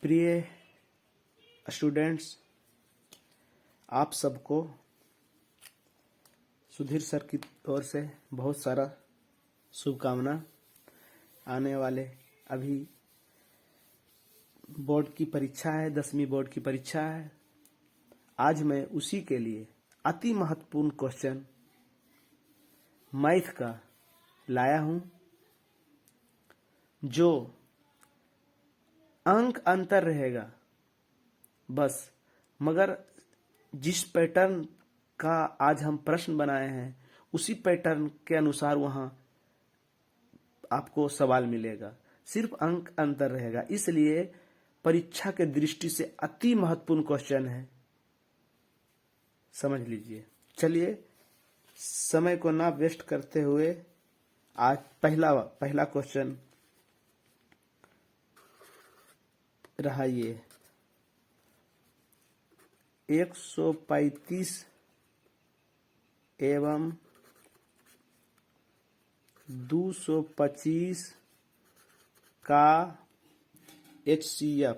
प्रिय स्टूडेंट्स, आप सबको सुधीर सर की ओर से बहुत सारा शुभकामना। आने वाले अभी बोर्ड की परीक्षा है, 10वीं बोर्ड की परीक्षा है। आज मैं उसी के लिए अति महत्वपूर्ण क्वेश्चन मैथ का लाया हूं, जो अंक अंतर रहेगा बस, मगर जिस पैटर्न का आज हम प्रश्न बनाए हैं उसी पैटर्न के अनुसार वहां आपको सवाल मिलेगा। सिर्फ अंक अंतर रहेगा, इसलिए परीक्षा के दृष्टि से अति महत्वपूर्ण क्वेश्चन है, समझ लीजिए। चलिए, समय को ना वेस्ट करते हुए आज पहला क्वेश्चन रहा ये 135 एवं 225 का HCF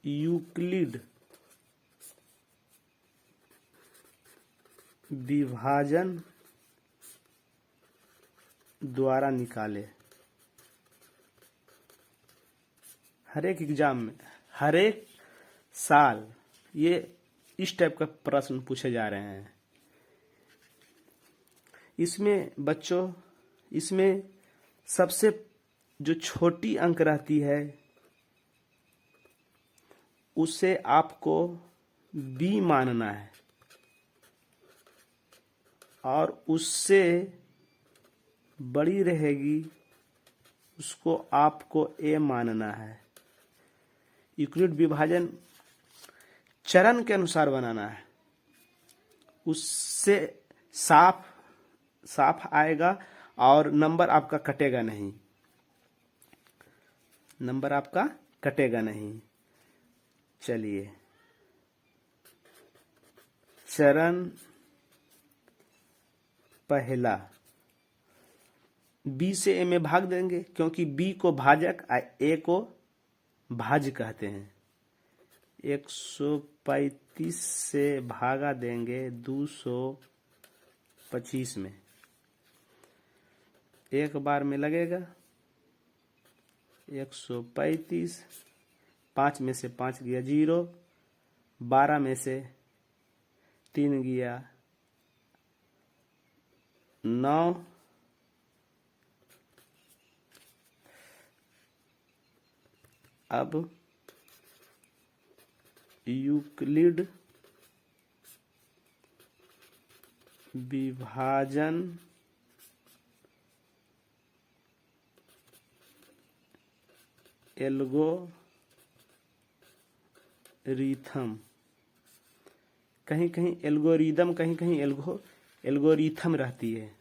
यूक्लिड विभाजन द्वारा निकाले। हर एक एग्जाम में, हर एक साल ये इस टाइप का प्रश्न पूछे जा रहे हैं। इसमें बच्चों, इसमें सबसे जो छोटी अंक रहती है उसे आपको B मानना है और उससे बड़ी रहेगी उसको आपको A मानना है। यूक्लिड विभाजन चरण के अनुसार बनाना है, उससे साफ आएगा और नंबर आपका कटेगा नहीं, नंबर आपका कटेगा नहीं। चलिए, चरण पहला, B से A में भाग देंगे, क्योंकि B को भाजक A को भाज्य कहते हैं। 135 से भागा देंगे 225 में, एक बार में लगेगा 135, 5 में से 5 गया 0, 12 में से 3 गया 9, अब यूक्लिड विभाजन एल्गोरिथम, कहीं कहीं एल्गोरिदम, कहीं कहीं एल्गोरिथम रहती है,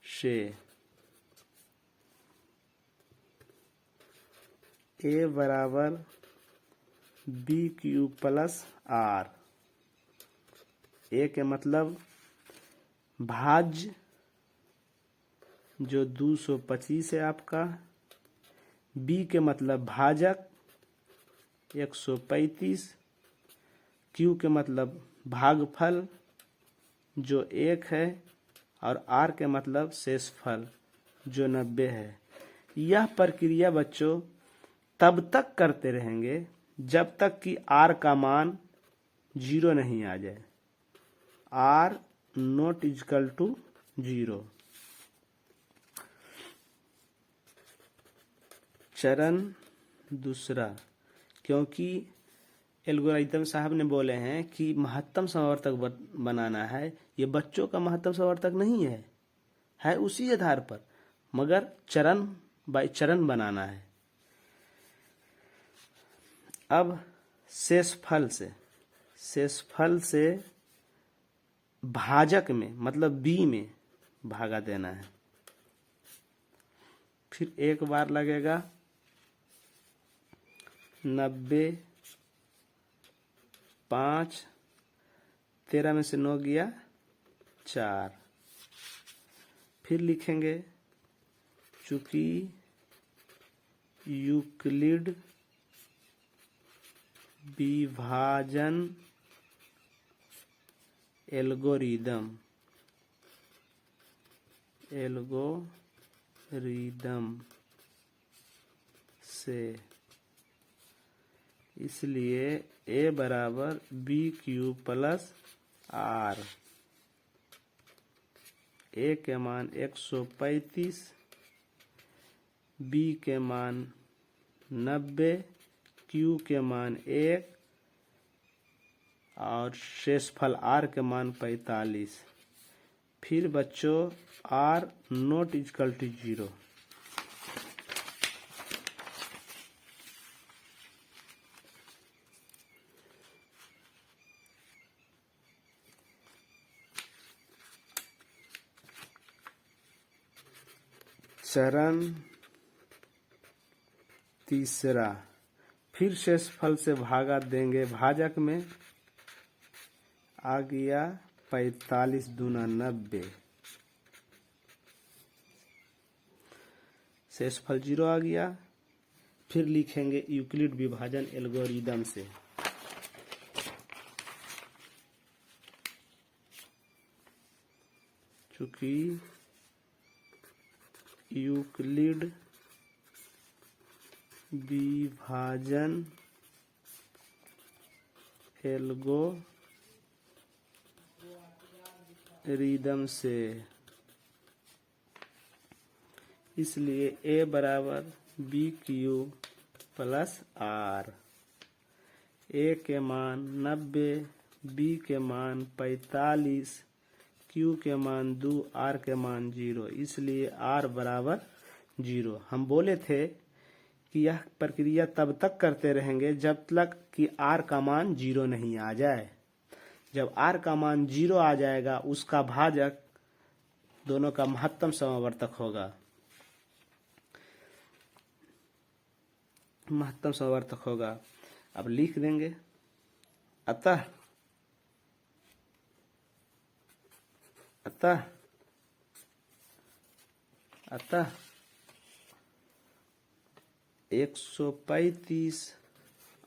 से A बराबर BQ प्लस R। A के मतलब भाज्य जो 225 है आपका, B के मतलब भाजक 135, Q के मतलब भागफल जो 1 है, और R के मतलब शेषफल जो 90 है। यह प्रक्रिया बच्चों तब तक करते रहेंगे जब तक कि R का मान 0 नहीं आ जाए, R नॉट इक्वल टू 0। चरण दूसरा, क्योंकि एल्गोरिथम साहब ने बोले हैं कि महत्तम समवर्तक बनाना है, ये बच्चों का महत्तम समवर्तक नहीं है, है उसी आधार पर, मगर चरण बाय चरण बनाना है। अब शेषफल से भाजक में मतलब B में भागा देना है। फिर एक बार लगेगा 90, 5, 13 में से 9 गया 4, फिर लिखेंगे चूंकि यूक्लिड विभाजन एल्गोरिदम से, इसलिए a बराबर b q plus r. a के मान 135, b के मान 90, q के मान 1 और शेषफल r के मान 45। फिर बच्चों r नॉट इक्वल टू 0। चरण तीसरा, फिर शेषफल से भागा देंगे भाजक में, आ गया 45 दूना 90, शेषफल 0 आ गया। फिर लिखेंगे यूक्लिड विभाजन एल्गोरिदम से। चूंकि यूक्लिड विभाजन एल्गोरिदम से, इसलिए a बराबर b q plus r. a के मान 90, b के मान 45, q के मान 2, r के मान 0, इसलिए r बराबर 0। हम बोले थे कि यह प्रक्रिया तब तक करते रहेंगे जब तक कि r का मान 0 नहीं आ जाए। जब r का मान 0 आ जाएगा, उसका भाजक दोनों का महत्तम समावर्तक होगा। अब लिख देंगे, अतः 135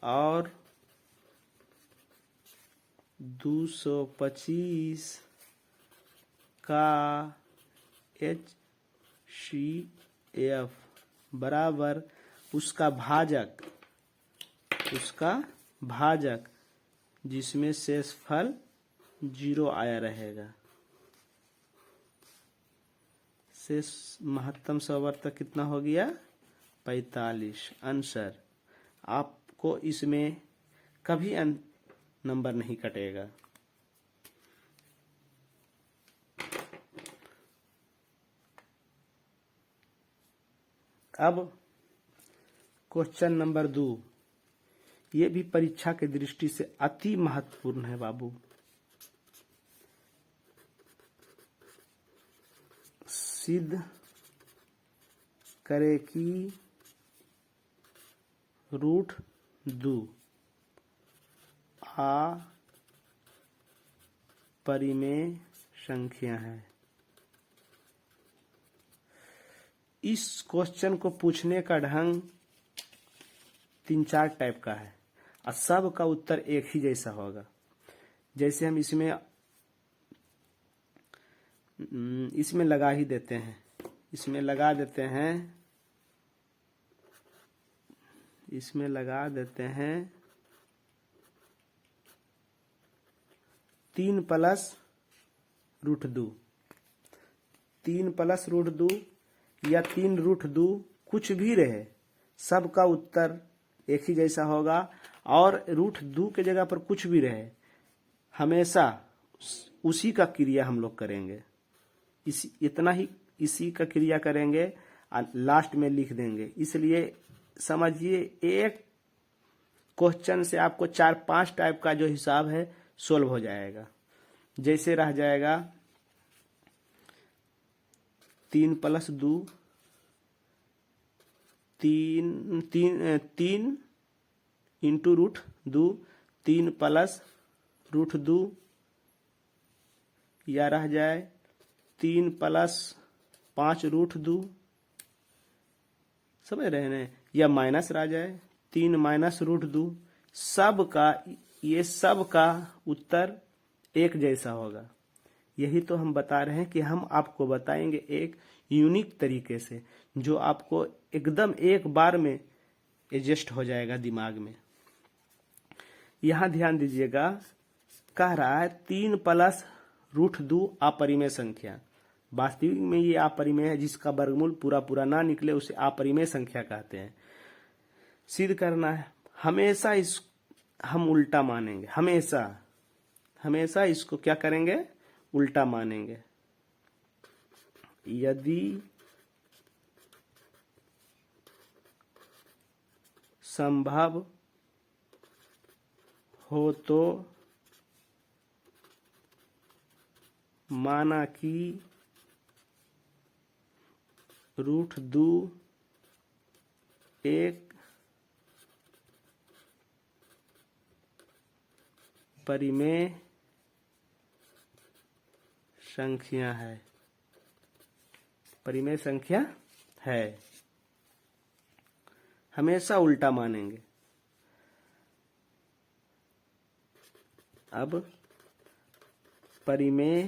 और 225 का HCF बराबर उसका भाजक जिसमें शेषफल 0 आया रहेगा। शेष महत्तम समावर्तक कितना हो गया? 45। आंसर। आपको इसमें कभी नंबर नहीं कटेगा। अब क्वेश्चन नंबर 2, ये भी परीक्षा की दृष्टि से अति महत्वपूर्ण है बाबू। सिद्ध करे कि √2 अपरिमेय संख्या है। इस क्वेश्चन को पूछने का ढंग 3-4 टाइप का है और सब का उत्तर एक ही जैसा होगा। जैसे हम इसमें लगा ही देते हैं, इसमें लगा देते हैं 3 + √2, 3 + √2 या 3 √2 कुछ भी रहे, सबका उत्तर एक ही जैसा होगा। और √2 के जगह पर कुछ भी रहे, हमेशा उसी का क्रिया हम लोग करेंगे। इसी का क्रिया करेंगे और लास्ट में लिख देंगे। इसलिए समझिए, एक क्वेश्चन से आपको 4-5 टाइप का जो हिसाब है सोल्व हो जाएगा। जैसे रह जाएगा 3 + 2 3 इंटू √2, 3 + √2, या रह जाए 3 + 5 √2, समझ रहे हैं? या माइनस आ जाए 3 माइनस रूट 2, ये सब का उत्तर एक जैसा होगा। यही तो हम बता रहे हैं कि हम आपको बताएंगे एक यूनिक तरीके से, जो आपको एकदम एक बार में एडजस्ट हो जाएगा दिमाग में। यहां ध्यान दीजिएगा, कह रहा है 3 प्लस रूट 2 अपरिमेय संख्या। वास्तविक में ये अपरिमेय है, जिसका वर्गमूल पूरा पूरा ना निकले उसे अपरिमेय संख्या कहते हैं। सिद्ध करना है, हमेशा इस हम उल्टा मानेंगे, हमेशा इसको क्या करेंगे, उल्टा मानेंगे। यदि संभव हो तो माना कि रूट 2 एक परिमेय संख्या है, परिमेय संख्या है। हमेशा उल्टा मानेंगे। अब परिमेय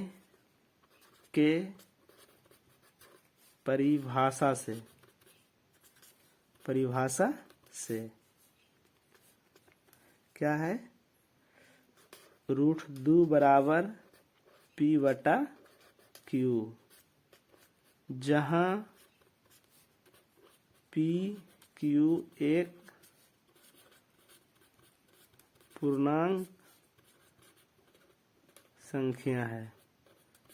के परिभाषा से क्या है, रूट 2 बराबर P बटा Q, जहां P Q एक पूर्णांक संख्या है।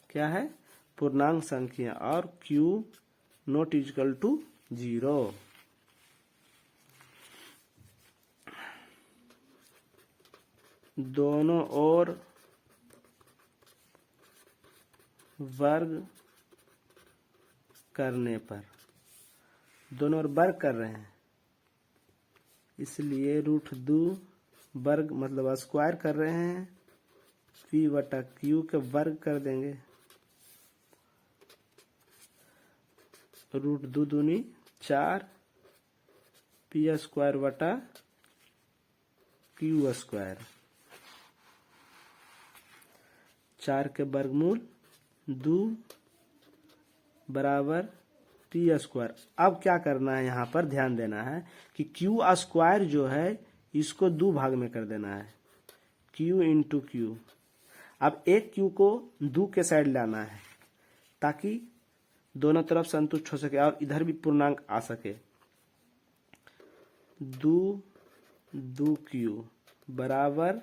क्या है? पूर्णांक संख्या, और Q नॉट इक्वल टू 0। दोनों ओर वर्ग करने पर, दोनों ओर वर्ग कर रहे हैं, इसलिए रूट 2 वर्ग मतलब स्क्वायर कर रहे हैं, P बटा Q के वर्ग कर देंगे। रूट 2 दूनी 4, P स्क्वायर बटा Q स्क्वायर, 4 के वर्गमूल 2 बराबर P स्क्वायर। अब क्या करना है, यहाँ पर ध्यान देना है कि Q स्क्वायर जो है इसको 2 भाग में कर देना है, Q इंटू Q। अब एक Q को 2 के साइड लाना है ताकि दोनों तरफ संतुष्ट हो सके और इधर भी पूर्णांक आ सके। 2Q बराबर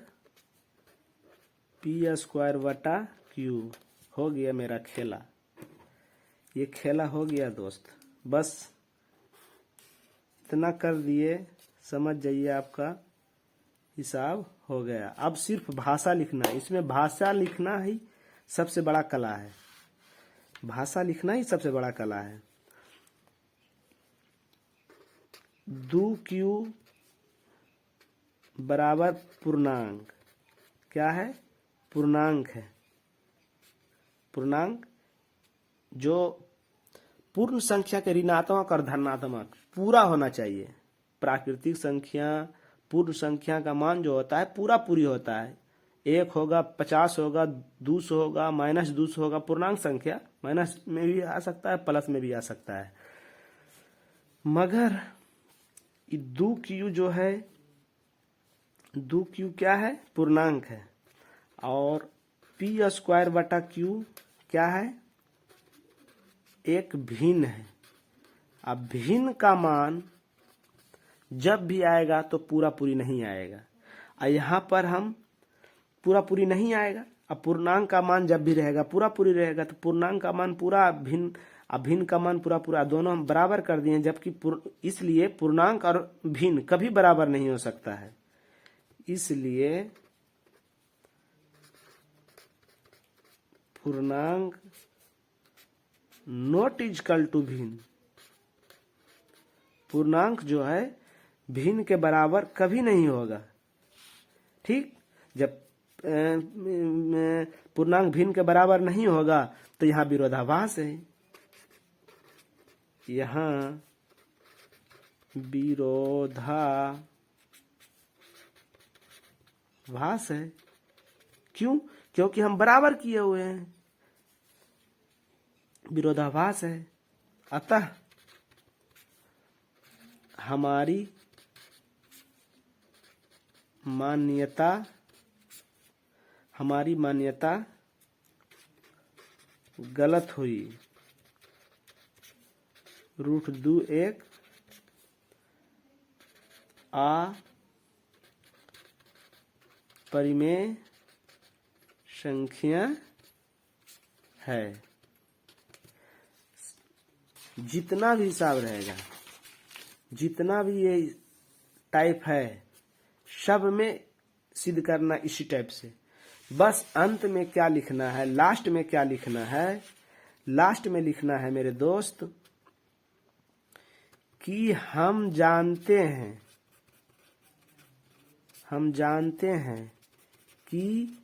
P स्क्वायर बटा Q। हो गया मेरा खेला, ये खेला हो गया दोस्त। बस इतना कर दिए, समझ जाइए, आपका हिसाब हो गया। अब सिर्फ भाषा लिखना है, इसमें भाषा लिखना ही सबसे बड़ा कला है, भाषा लिखना ही सबसे बड़ा कला है। 2Q बराबर पूर्णांक, क्या है? पूर्णांक है। पूर्णांक जो पूर्ण संख्या के ऋणात्मक और धनात्मक पूरा होना चाहिए। प्राकृतिक संख्या पूर्ण संख्या का मान जो होता है पूरा पूरी होता है, 1 होगा, 50 होगा, 200 होगा, -200 होगा। पूर्णांक संख्या माइनस में भी आ सकता है, प्लस में भी आ सकता है। मगर 2Q जो है, 2Q क्या है? पूर्णांक है। और P स्क्वायर बटा Q क्या है? एक भिन्न है। अब भिन्न का मान जब भी आएगा तो पूरा पूरी नहीं आएगा, और यहाँ पर हम पूरा पूरी नहीं आएगा। अब पूर्णांक का मान जब भी रहेगा पूरा पूरी रहेगा, तो पूर्णांक का मान पूरा, भिन्न का मान पूरा पूरा, दोनों हम बराबर कर दिए। जबकि इसलिए पूर्णांक और भिन्न कभी बराबर नहीं हो सकता है, इसलिए पूर्णांक नॉट इक्वल टू भिन्न। पूर्णांक जो है भिन्न के बराबर कभी नहीं होगा। ठीक, जब पूर्णांक भिन्न के बराबर नहीं होगा तो यहाँ विरोधाभास है। यहाँ विरोधाभास है। क्यों? क्योंकि हम बराबर किए हुए हैं, विरोधाभास है। अतः हमारी मान्यता गलत हुई। √2 एक अपरिमेय संख्या है। जितना भी हिसाब रहेगा, जितना भी ये टाइप है, सब में सिद्ध करना इसी टाइप से। बस अंत में क्या लिखना है, लास्ट में क्या लिखना है? लास्ट में लिखना है मेरे दोस्त कि हम जानते हैं कि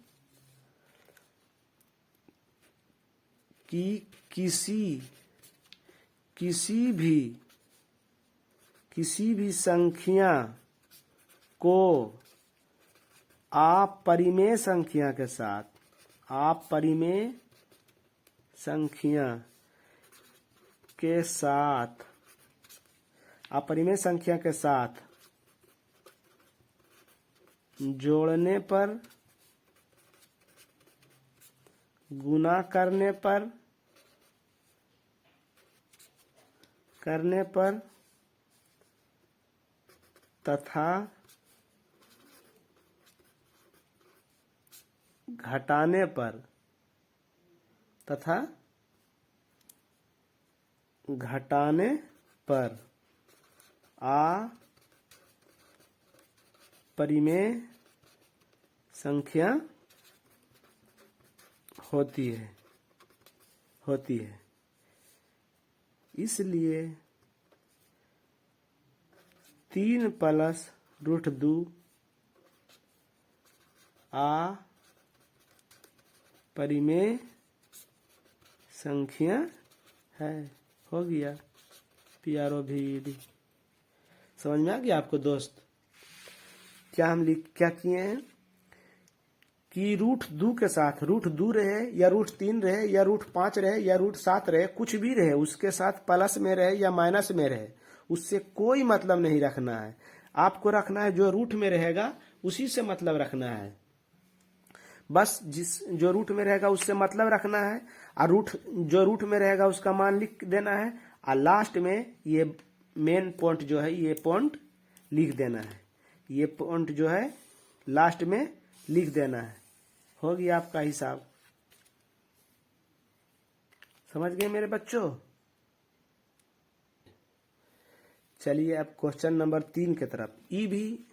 किसी भी संख्या को अपरिमेय संख्या के साथ, अपरिमेय संख्या के साथ जोड़ने पर, गुणा करने पर तथा घटाने पर अपरिमेय संख्या होती है। इसलिए 3 + √2 अपरिमेय संख्या है। हो गया PROVED। समझ में आ गया आपको दोस्त? क्या किए हैं कि √2 के साथ, √2 रहे या √3 रहे या √5 रहे या √7 रहे, कुछ भी रहे, उसके साथ प्लस में रहे या माइनस में रहे, उससे कोई मतलब नहीं रखना है। आपको रखना है जो रूट में रहेगा उसी से मतलब रखना है। बस जो रूट में रहेगा उससे मतलब रखना है, और जो रूट में रहेगा उसका मान लिख देना है, और लास्ट में ये मेन पॉइंट जो है, ये पॉइंट लिख देना है। ये पॉइंट जो है लास्ट में लिख देना है। हो गया आपका हिसाब। समझ गए मेरे बच्चों? चलिए अब क्वेश्चन नंबर 3 की तरफ। ई भी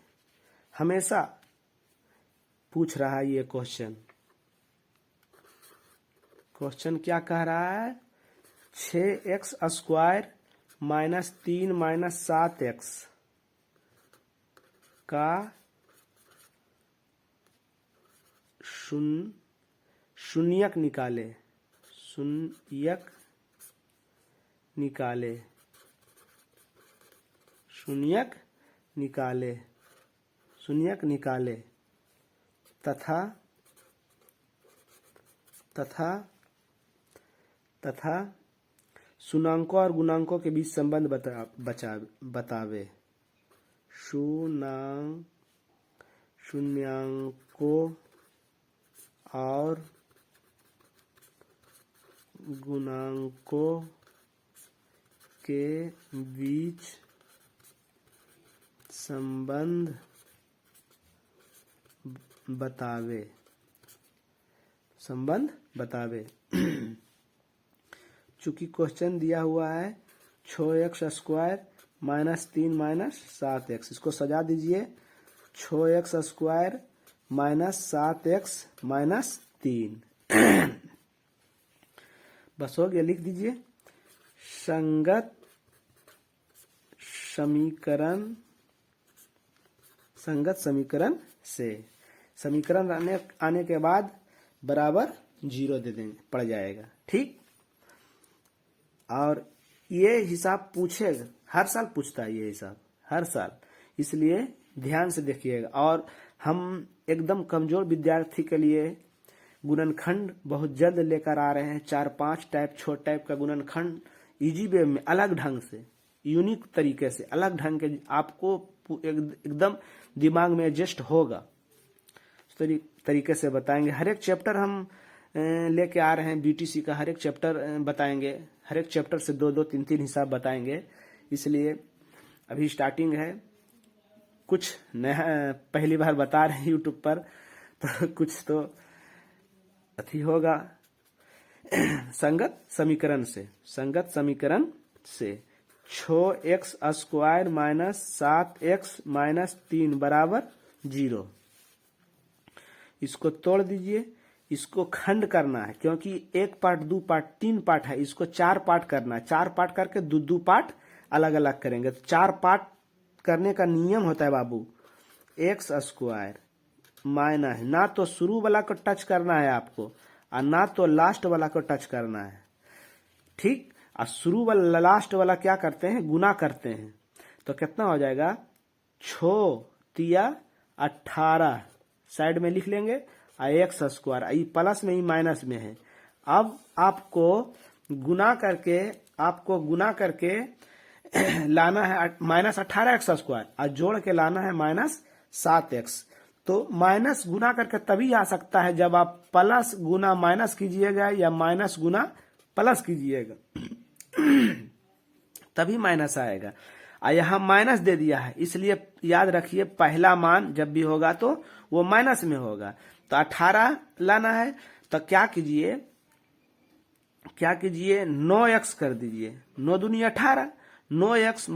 हमेशा पूछ रहा है ये क्वेश्चन क्या कह रहा है? 6x² - 3 - 7x का शून्यक निकाले। शून्यक निकाले तथा शून्याङ्कों और गुणांकों के बीच संबंध बतावे। शून्याङ्कों और गुणांकों के बीच संबंध बतावे। चूंकि क्वेश्चन दिया हुआ है 6x² - 3 - 7x, इसको सजा दीजिए। 6x² - 7x - 3 बस हो गया, लिख दीजिए। संगत समीकरण से समीकरण आने के बाद बराबर 0 दे देंगे, पड़ जाएगा। ठीक। और ये हिसाब पूछेगा, हर साल पूछता है ये हिसाब। हर साल। इसलिए ध्यान से देखिएगा। और हम एकदम कमजोर विद्यार्थी के लिए गुणनखंड बहुत जल्द लेकर आ रहे हैं। 4-5 टाइप छोटे टाइप का गुणनखंड इजी वे में, अलग ढंग से, यूनिक तरीके से, अलग ढंग के आपको एकदम दिमाग में एडजस्ट होगा तरीके से बताएंगे। हर एक चैप्टर हम लेके आ रहे हैं। बीटीसी का हर एक चैप्टर बताएंगे, हर एक चैप्टर से 2-2, 3-3 हिसाब बताएंगे। इसलिए अभी स्टार्टिंग है, कुछ नया पहली बार बता रहे हैं यूट्यूब पर, तो कुछ तो अथी होगा। संगत समीकरण से 6x² - 7x - 3 बराबर 0। इसको तोड़ दीजिए। इसको खंड करना है, क्योंकि 1 पार्ट 2 पार्ट 3 पार्ट है, इसको 4 पार्ट करना है। 4 पार्ट करके 2-2 पार्ट अलग अलग करेंगे। तो 4 पार्ट करने का नियम होता है बाबू, x² माइनस, ना तो शुरू वाला को टच करना है आपको और ना तो लास्ट वाला को टच करना है, ठीक। और शुरू वाला लास्ट वाला क्या करते हैं, गुना करते हैं। तो कितना हो जाएगा, 6×3 = 18 साइड में लिख लेंगे, और x², ये प्लस में ही माइनस में है। अब आपको गुना करके लाना है -18x² और जोड़ के लाना है -7x। तो माइनस गुना करके तभी आ सकता है जब आप प्लस गुना माइनस कीजिएगा या माइनस गुना प्लस कीजिएगा, तभी माइनस आएगा। और यहाँ माइनस दे दिया है, इसलिए याद रखिए पहला मान जब भी होगा तो वो माइनस में होगा। तो 18 लाना है, तो क्या कीजिए 9x कर दीजिए। 9 दूनी 18, 9x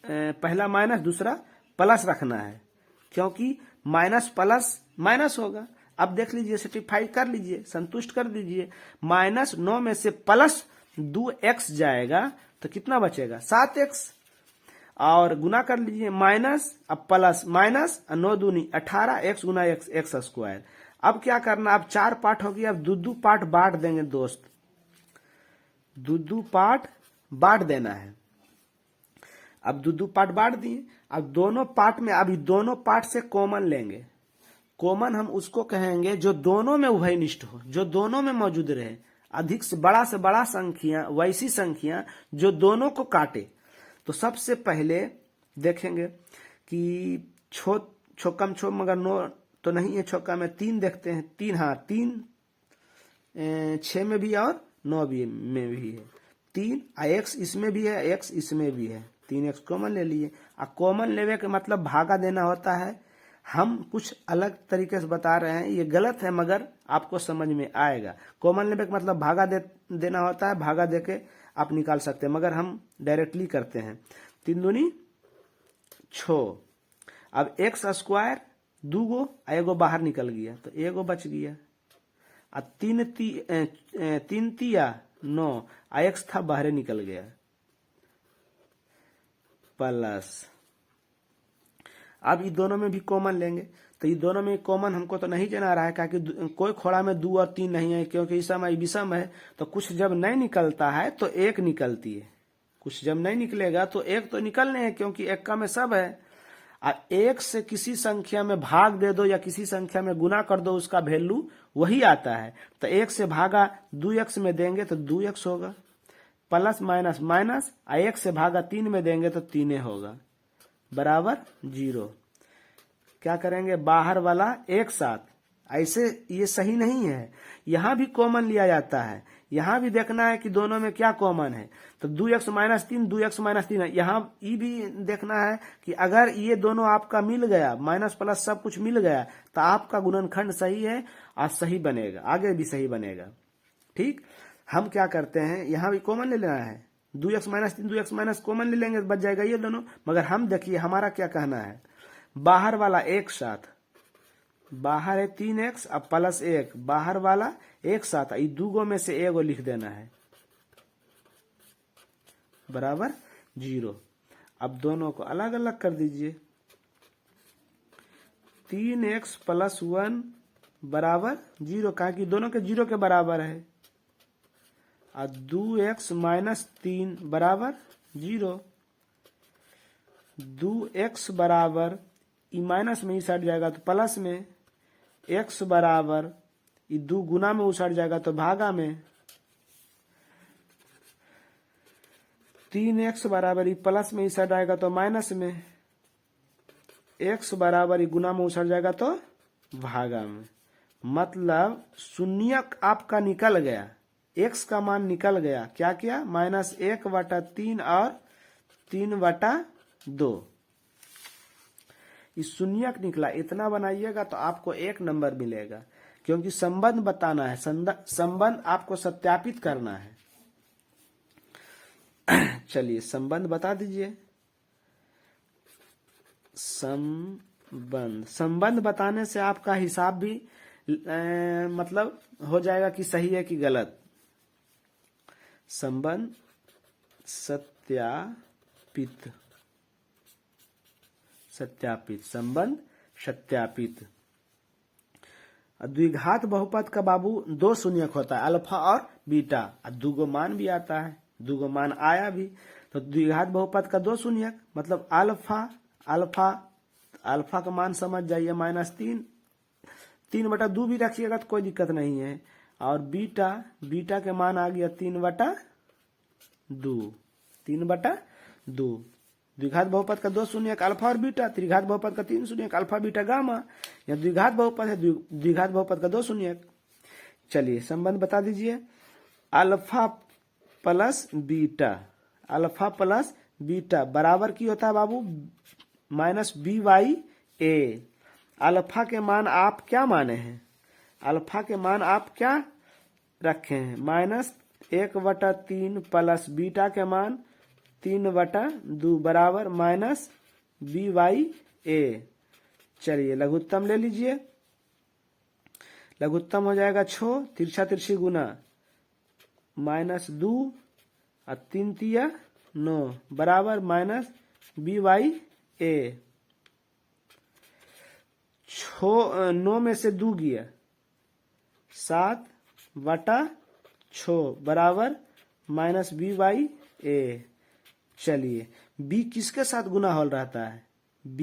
पहला माइनस दूसरा प्लस रखना है, क्योंकि माइनस प्लस माइनस होगा। अब देख लीजिए, सेटिफाई कर लीजिए, संतुष्ट कर दीजिए। -9 में से प्लस 2x जाएगा तो कितना बचेगा, 7x। और गुना कर लीजिए, माइनस अब प्लस माइनस, 9 दूनी 18, x गुना x²। अब क्या करना, अब 4 पार्ट हो गया, अब 2-2 पार्ट बांट देंगे दोस्त, 2-2 पार्ट बांट देना है। अब 2-2 पार्ट बांट दिए। अब दोनों पार्ट में, अभी दोनों पार्ट से कॉमन लेंगे। कॉमन हम उसको कहेंगे जो दोनों में उभयनिष्ठ हो, जो दोनों में मौजूद रहे। अधिक से बड़ा संख्या, वैसी संख्या जो दोनों को काटे। तो सबसे पहले देखेंगे कि छोकम छो मगर 9 तो नहीं है, छोका में 3 देखते हैं। 3, हाँ 3 6 में भी है और 9 में भी है। 3 x इसमें भी है, x इसमें भी है, 3x कॉमन ले लिए। और कॉमन लेवे के मतलब भागा देना होता है। हम कुछ अलग तरीके से बता रहे हैं, ये गलत है मगर आपको समझ में आएगा। कॉमन लेवे का मतलब भागा देना होता है, भागा देके आप निकाल सकते हैं, मगर हम डायरेक्टली करते हैं। 3 दूनी 6। अब x² 2 गो, एगो बाहर निकल गया तो एगो बच गया। 3 तिया 9, x था बाहर निकल गया, प्लस। अब ये दोनों में भी कॉमन लेंगे, तो ये दोनों में कॉमन हमको तो नहीं जना रहा है, क्योंकि कोई खोड़ा में 2 और 3 नहीं है, क्योंकि इसम विषम है। तो कुछ जब नहीं निकलता है तो 1 निकलती है, कुछ जब नहीं निकलेगा तो 1 तो निकलने है, क्योंकि 1 का में सब है। और 1 से किसी संख्या में भाग दे दो या किसी संख्या में गुना कर दो, उसका वैल्यू वही आता है। तो 1 से भागा 2x में देंगे तो 2x होगा, प्लस माइनस माइनस। 1 से भागा 3 में देंगे तो 3 होगा, बराबर 0। क्या करेंगे, बाहर वाला एक साथ। ऐसे ये सही नहीं है, यहां भी कॉमन लिया जाता है। यहां भी देखना है कि दोनों में क्या कॉमन है। तो 2x - 3, 2x - 3 है। यहाँ ये भी देखना है कि अगर ये दोनों आपका मिल गया, माइनस प्लस सब कुछ मिल गया, तो आपका गुणनखंड सही है और सही बनेगा, आगे भी सही बनेगा, ठीक। हम क्या करते हैं, यहाँ भी कॉमन ले लेना है। 2x - 3, 2x - कॉमन ले लेंगे, बच जाएगा ये दोनों। मगर हम देखिए हमारा क्या कहना है, बाहर वाला एक साथ, बाहर है 3x अब प्लस 1, बाहर वाला एक साथ, ये 2 गो में से एगो लिख देना है, बराबर 0। अब दोनों को अलग अलग कर दीजिए। 3x + 1 बराबर 0, कहा कि दोनों के 0 के बराबर है। और 2x - 3 बराबर 0। 2x बराबर, ई माइनस में ही सट जाएगा तो प्लस में, x बराबर ई 2 गुना में उसट जाएगा तो भागा में, 3x बराबर ई प्लस में ही सट आएगा तो माइनस में, x बराबर ई गुना में उसट जाएगा तो भागा में। मतलब शून्यक आपका निकल गया, x का मान निकल गया, क्या किया, -1/3 और 3/2, इस शून्यक निकला। इतना बनाइएगा तो आपको 1 नंबर मिलेगा, क्योंकि संबंध बताना है, संबंध आपको सत्यापित करना है। चलिए संबंध बता दीजिए। संबंध बताने से आपका हिसाब भी मतलब हो जाएगा कि सही है कि गलत। संबंध सत्यापित, संबंध सत्यापित। द्विघात बहुपद का बाबू 2 शून्यक होता है, अल्फा और बीटा, और 2 गो मान भी आता है, 2 गो मान आया भी। तो द्विघात बहुपद का 2 शून्यक मतलब अल्फा का मान समझ जाइए -3, 3/2 भी रखिएगा तो कोई दिक्कत नहीं है। और बीटा के मान आ गया 3/2, 3/2। द्विघात बहुपद का 2 शून्यक अल्फा और बीटा, त्रिघात बहुपद का 3 शून्यक अल्फा बीटा गामा। या द्विघात बहुपद है, द्विघात बहुपद का 2 शून्यक। चलिए संबंध बता दीजिए। अल्फा प्लस बीटा बराबर की होता है बाबू -b/a। अल्फा के मान आप क्या माने हैं, अल्फा के मान आप क्या रखे हैं, -1/3 प्लस बीटा के मान 3/2 बराबर -b/a। चलिए लघुत्तम ले लीजिए। लघुत्तम हो जाएगा 6, तिरछा तिरछी गुना -2 और 3 तिया 9 बराबर -b/a। 9 में से 2 गया 7/6 बराबर -b/a। चलिए b किसके साथ गुना हो रहता है, b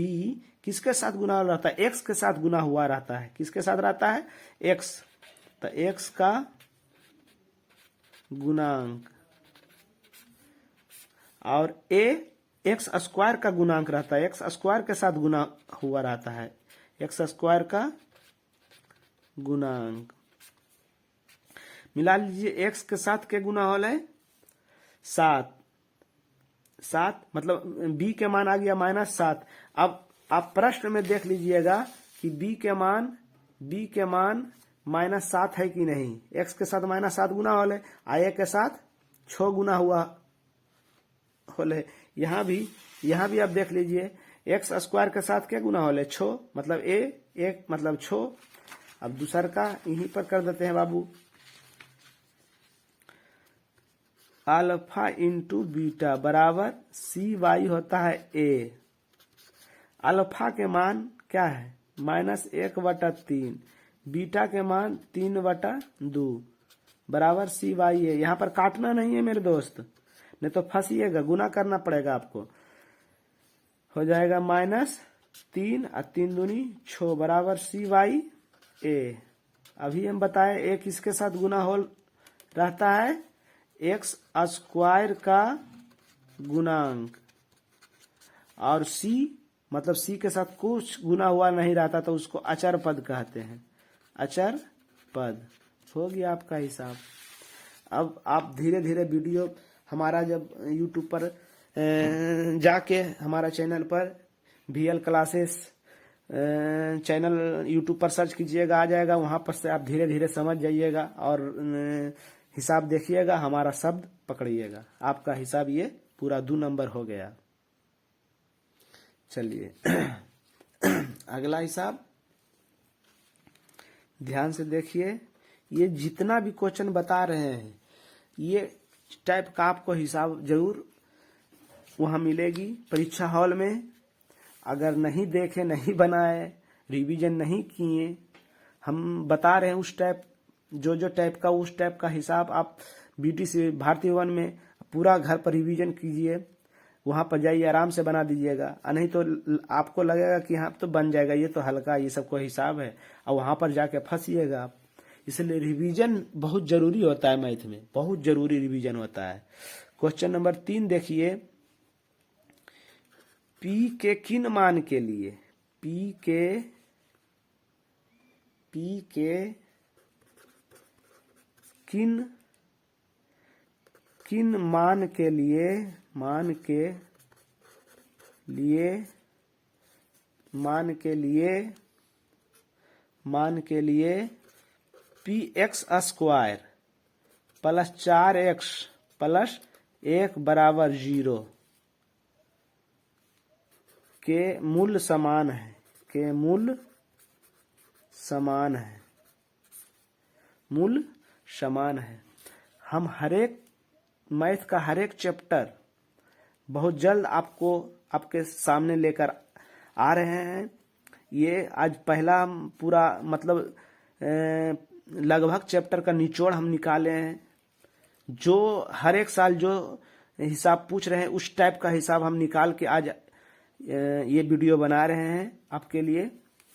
किसके साथ गुना हो रहता है, x के साथ गुना हुआ रहता है। किसके साथ रहता है, x। तो x का गुणांक, और a x स्क्वायर का गुणांक रहता है, x स्क्वायर के साथ गुना हुआ रहता है, x स्क्वायर का गुणांक। मिला लीजिए, x के साथ के गुना हो रहा है 7 मतलब b के मान आ गया -7। अब आप प्रश्न में देख लीजिएगा कि b के मान -7 है कि नहीं। x के साथ -7 गुना हो रहा है, a के साथ 6 गुना हुआ हो रहा है। यहाँ भी आप देख लीजिए, x स्क्वायर के साथ क्या गुना हो रहा है, 6 मतलब a, 1 मतलब 6। अब दूसर का यहीं पर कर देते हैं बाबू। अल्फा इंटू बीटा बराबर c/y होता है a। अल्फा के मान क्या है, -1/3, बीटा के मान 3/2 बराबर c/y है। यहाँ पर काटना नहीं है मेरे दोस्त, नहीं तो फंसिएगा, गुना करना पड़ेगा आपको। हो जाएगा -3 और 3 दूनी 6 बराबर c/a। अभी हम बताए a किसके साथ गुना हो रहता है, x स्क्वायर का गुणांक। और c मतलब c के साथ कुछ गुना हुआ नहीं रहता तो उसको अचर पद कहते हैं, अचर पद। हो गया आपका हिसाब। अब आप धीरे धीरे वीडियो हमारा जब YouTube पर जाके हमारा चैनल पर VL क्लासेस चैनल YouTube पर सर्च कीजिएगा, आ जाएगा। वहाँ पर से आप धीरे धीरे समझ जाइएगा और हिसाब देखिएगा, हमारा शब्द पकड़िएगा। आपका हिसाब ये पूरा 2 नंबर हो गया। चलिए अगला हिसाब ध्यान से देखिए। ये जितना भी क्वेश्चन बता रहे हैं, ये टाइप का आपको हिसाब जरूर वहाँ मिलेगी परीक्षा हॉल में। अगर नहीं देखे, नहीं बनाए, रिवीजन नहीं किए, हम बता रहे हैं उस टाइप, जो टाइप का उस टाइप का हिसाब आप BTC भारतीय वन में पूरा घर पर रिवीजन कीजिए। वहां पर जाइए आराम से बना दीजिएगा, और नहीं तो आपको लगेगा कि हाँ तो बन जाएगा, ये तो हल्का, ये सब कोई हिसाब है, और वहां पर जाके फंसिएगा आप। इसलिए रिवीजन बहुत जरूरी होता है, मैथ में बहुत जरूरी रिवीजन होता है। क्वेश्चन नंबर 3 देखिए, P के किन मान के लिए, P के किन मान के लिए px square plus 4x plus 1 बराबर 0 के मूल समान है, मूल समान है। हम मैथ का हर एक चैप्टर बहुत जल्द आपके सामने लेकर आ रहे हैं। ये आज पहला पूरा मतलब लगभग चैप्टर का निचोड़ हम निकाले हैं। जो हर एक साल जो हिसाब पूछ रहे हैं उस टाइप का हिसाब हम निकाल के आज ये वीडियो बना रहे हैं आपके लिए।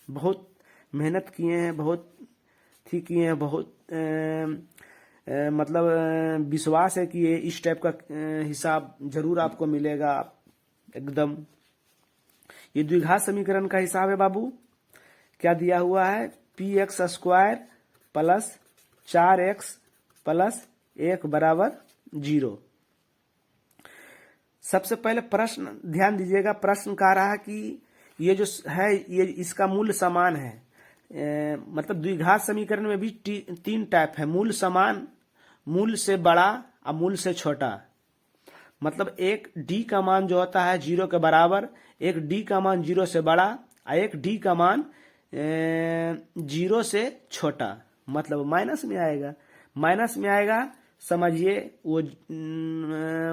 बहुत मेहनत किए हैं, बहुत मतलब विश्वास है कि ये इस टाइप का हिसाब जरूर आपको मिलेगा एकदम। ये द्विघात समीकरण का हिसाब है बाबू। क्या दिया हुआ है, px square plus 4x plus 1 बराबर 0। सबसे पहले प्रश्न ध्यान दीजिएगा, प्रश्न कह रहा है कि ये जो है ये इसका मूल समान है। मतलब द्विघात समीकरण में भी 3 टाइप है, मूल समान, मूल से बड़ा और मूल से छोटा। मतलब एक d का मान जो होता है 0 के बराबर, एक d का मान 0 से बड़ा और एक d का मान 0 से छोटा, मतलब माइनस में आएगा। समझिए वो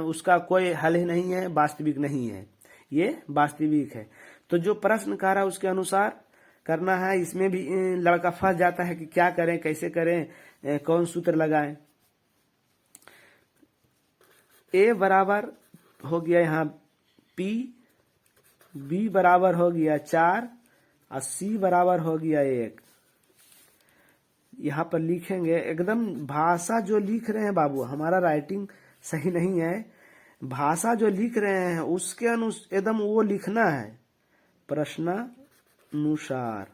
उसका कोई हल ही नहीं है, वास्तविक नहीं है, ये वास्तविक है। तो जो प्रश्न कह रहा है उसके अनुसार करना है। इसमें भी लड़का फंस जाता है कि क्या करें, कैसे करें, कौन सूत्र लगाएं। a बराबर हो गया यहाँ p, b बराबर हो गया 4 और c बराबर हो गया 1। यहाँ पर लिखेंगे एकदम, भाषा जो लिख रहे हैं बाबू, हमारा राइटिंग सही नहीं है, भाषा जो लिख रहे हैं उसके एकदम वो लिखना है प्रश्नानुसार।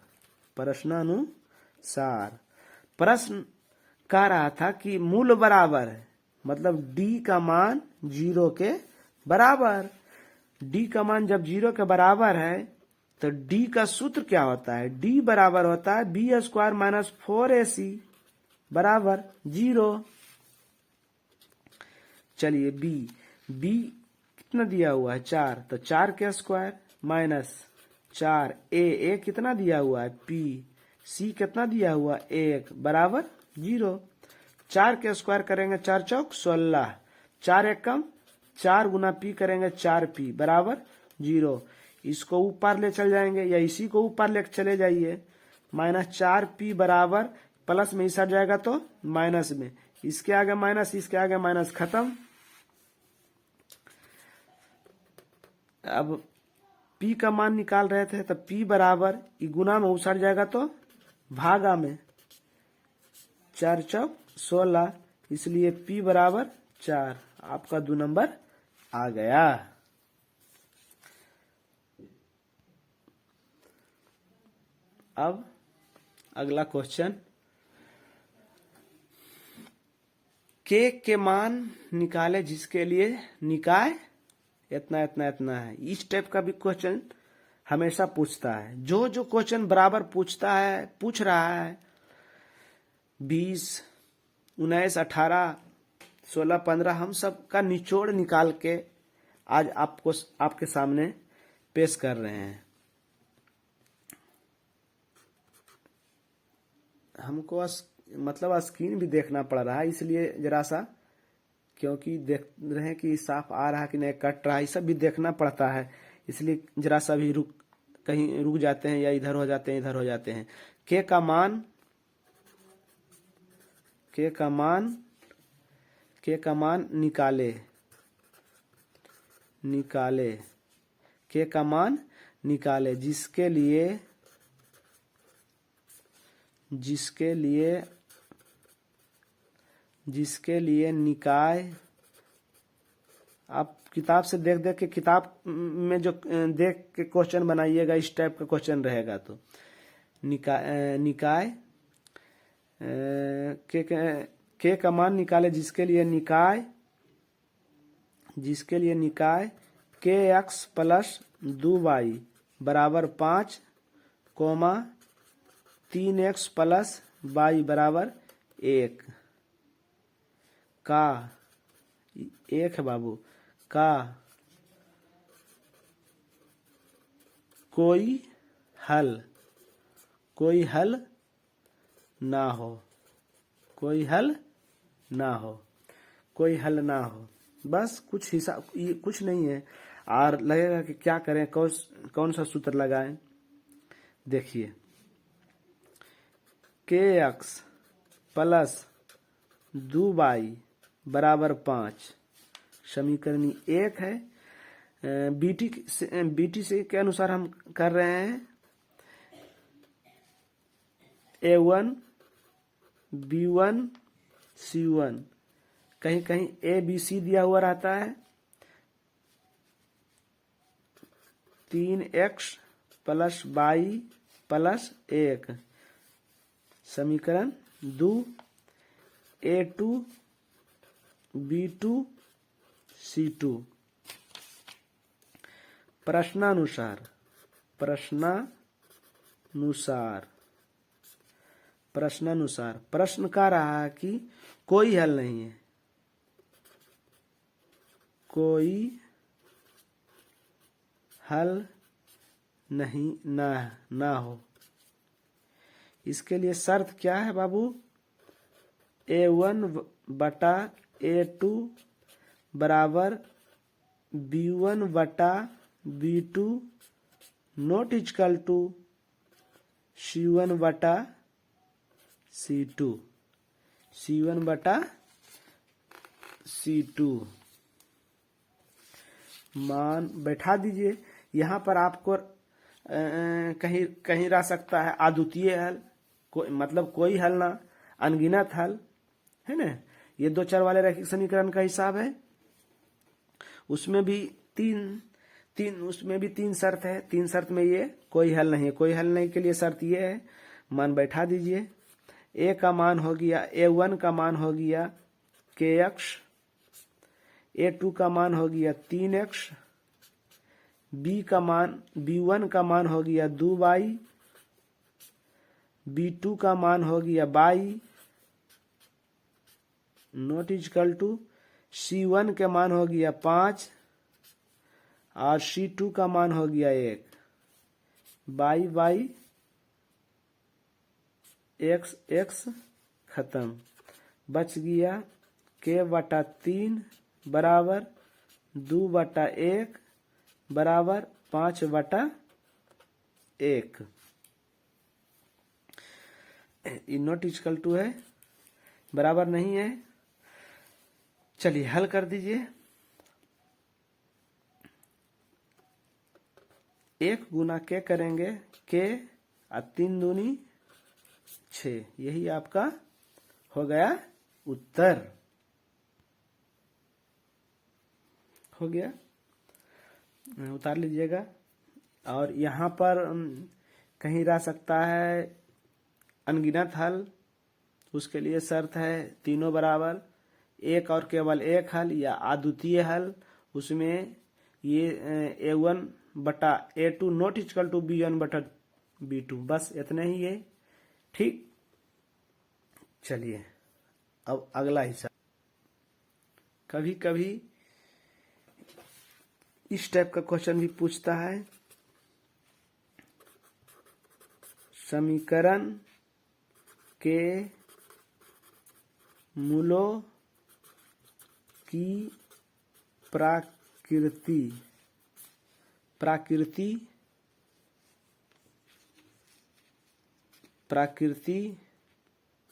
प्रश्न कह रहा था कि मूल बराबर है, मतलब d का मान 0 के बराबर। d का मान जब 0 के बराबर है तो d का सूत्र क्या होता है, d बराबर होता है b स्क्वायर माइनस 4ac बराबर 0। चलिए b कितना दिया हुआ है 4, तो 4 के स्क्वायर माइनस 4 a कितना दिया हुआ है p, c कितना दिया हुआ 1 बराबर 0। 4 के स्क्वायर करेंगे 4 चौक 16, 4 एक कम 4 गुना p करेंगे 4p बराबर 0। इसको ऊपर ले चल जाएंगे या इसी को ऊपर ले चले जाइए, माइनस 4p बराबर प्लस में इस हट जाएगा तो माइनस में, इसके आगे माइनस इसके आगे माइनस, खत्म। अब p का मान निकाल रहे थे तो p बराबर गुना में उसट जाएगा तो भागा में, 4 चौक 16, इसलिए p बराबर 4। आपका 2 नंबर आ गया। अब अगला क्वेश्चन, के मान निकाले जिसके लिए निकाय इतना इतना इतना है। इस टाइप का भी क्वेश्चन हमेशा पूछता है। जो क्वेश्चन बराबर पूछ रहा है 20, 19, 18, 16, 15, हम सब का निचोड़ निकाल के आज आपके सामने पेश कर रहे हैं। हमको मतलब स्क्रीन भी देखना पड़ रहा है, इसलिए जरा सा, क्योंकि देख रहे हैं कि साफ आ रहा है कि नहीं, कट रहा है, सब भी देखना पड़ता है, इसलिए जरा सा भी कहीं रुक जाते हैं या इधर हो जाते हैं। के का मान निकाले। निकाले, के का मान निकाले, जिसके लिए निकाय। आप किताब से देख देख के, किताब में जो देख के क्वेश्चन बनाइएगा, इस टाइप का क्वेश्चन रहेगा। तो निकाय के का मान निकाले, जिसके लिए निकाय के एक्स प्लस 2y बराबर 5, 3x प्लस y बराबर 1 का, 1 है बाबू, का कोई हल ना हो, कोई हल ना हो। बस कुछ हिसाब, ये कुछ नहीं है। और लगेगा कि क्या करें, कौन सा सूत्र लगाएं। देखिए, के एक्स प्लस 2y बराबर 5 समीकरण 1 है। बीटी से के अनुसार हम कर रहे हैं। A1 B1 C1, कहीं कहीं ABC दिया हुआ रहता है। 3x प्लस y प्लस 1 समीकरण 2। A2 B2 C2 प्रश्नानुसार प्रश्न कह रहा है कि कोई हल नहीं है, कोई हल नहीं ना हो। इसके लिए शर्त क्या है बाबू? A1 बटा A2 बराबर B1 बटा B2 not equal to C1 बटा C2, C1 बटा C2 मान बैठा दीजिए। यहाँ पर आपको कहीं रह सकता है अद्वितीय हल, मतलब कोई हल ना, अनगिनत हल है ना। ये 2 चर वाले रैखिक समीकरण का हिसाब है। उसमें भी तीन शर्त है। 3 शर्त में ये कोई हल नहीं है। कोई हल नहीं के लिए शर्त ये है, मान बैठा दीजिए। A का मान हो गया, A1 का मान हो गया kx, A2 का मान हो गया 3x, B1 का मान हो गया 2y, B2 का मान हो गया y not equal to, C1 के मान हो गया 5 और C2 का मान हो गया 1। y x खत्म, बच गया k बटा 3 बराबर 2 बटा 1 बराबर 5 बटा 1। ये नॉट इक्वल टू है, बराबर नहीं है। चलिए हल कर दीजिए। 1 गुना के करेंगे, के और 3 दूनी 6, यही आपका हो गया उत्तर। हो गया, उतार लीजिएगा। और यहाँ पर कहीं रह सकता है अनगिनत हल, उसके लिए शर्त है तीनों बराबर, एक और केवल एक हल या अद्वितीय हल। उसमें ये A1 बटा A2 not equal to B1 बटा B2, बस इतना ही है। ठीक, चलिए अब अगला हिस्सा। कभी कभी इस टाइप का क्वेश्चन भी पूछता है। समीकरण के मूलों की प्रकृति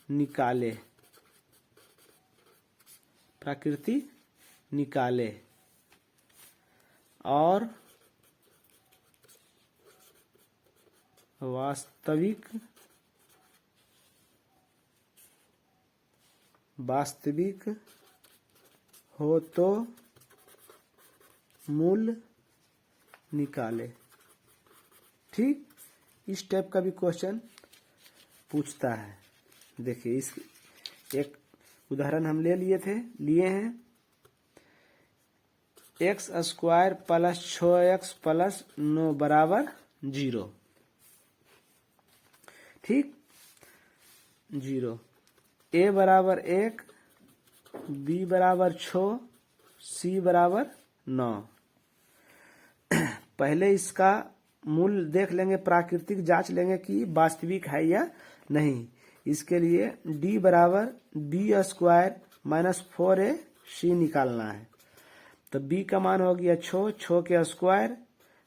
निकाले। और वास्तविक हो तो मूल निकाले। ठीक, इस टाइप का भी क्वेश्चन पूछता है। देखिए, इस एक उदाहरण हम लिए हैं x square plus 6x plus 9 बराबर 0। ठीक, 0, a बराबर 1, b बराबर 6, c बराबर 9। पहले इसका मूल देख लेंगे, प्राकृतिक जांच लेंगे कि वास्तविक है या नहीं। इसके लिए d बराबर b स्क्वायर माइनस 4ac निकालना है। तो b का मान हो गया 6 के स्क्वायर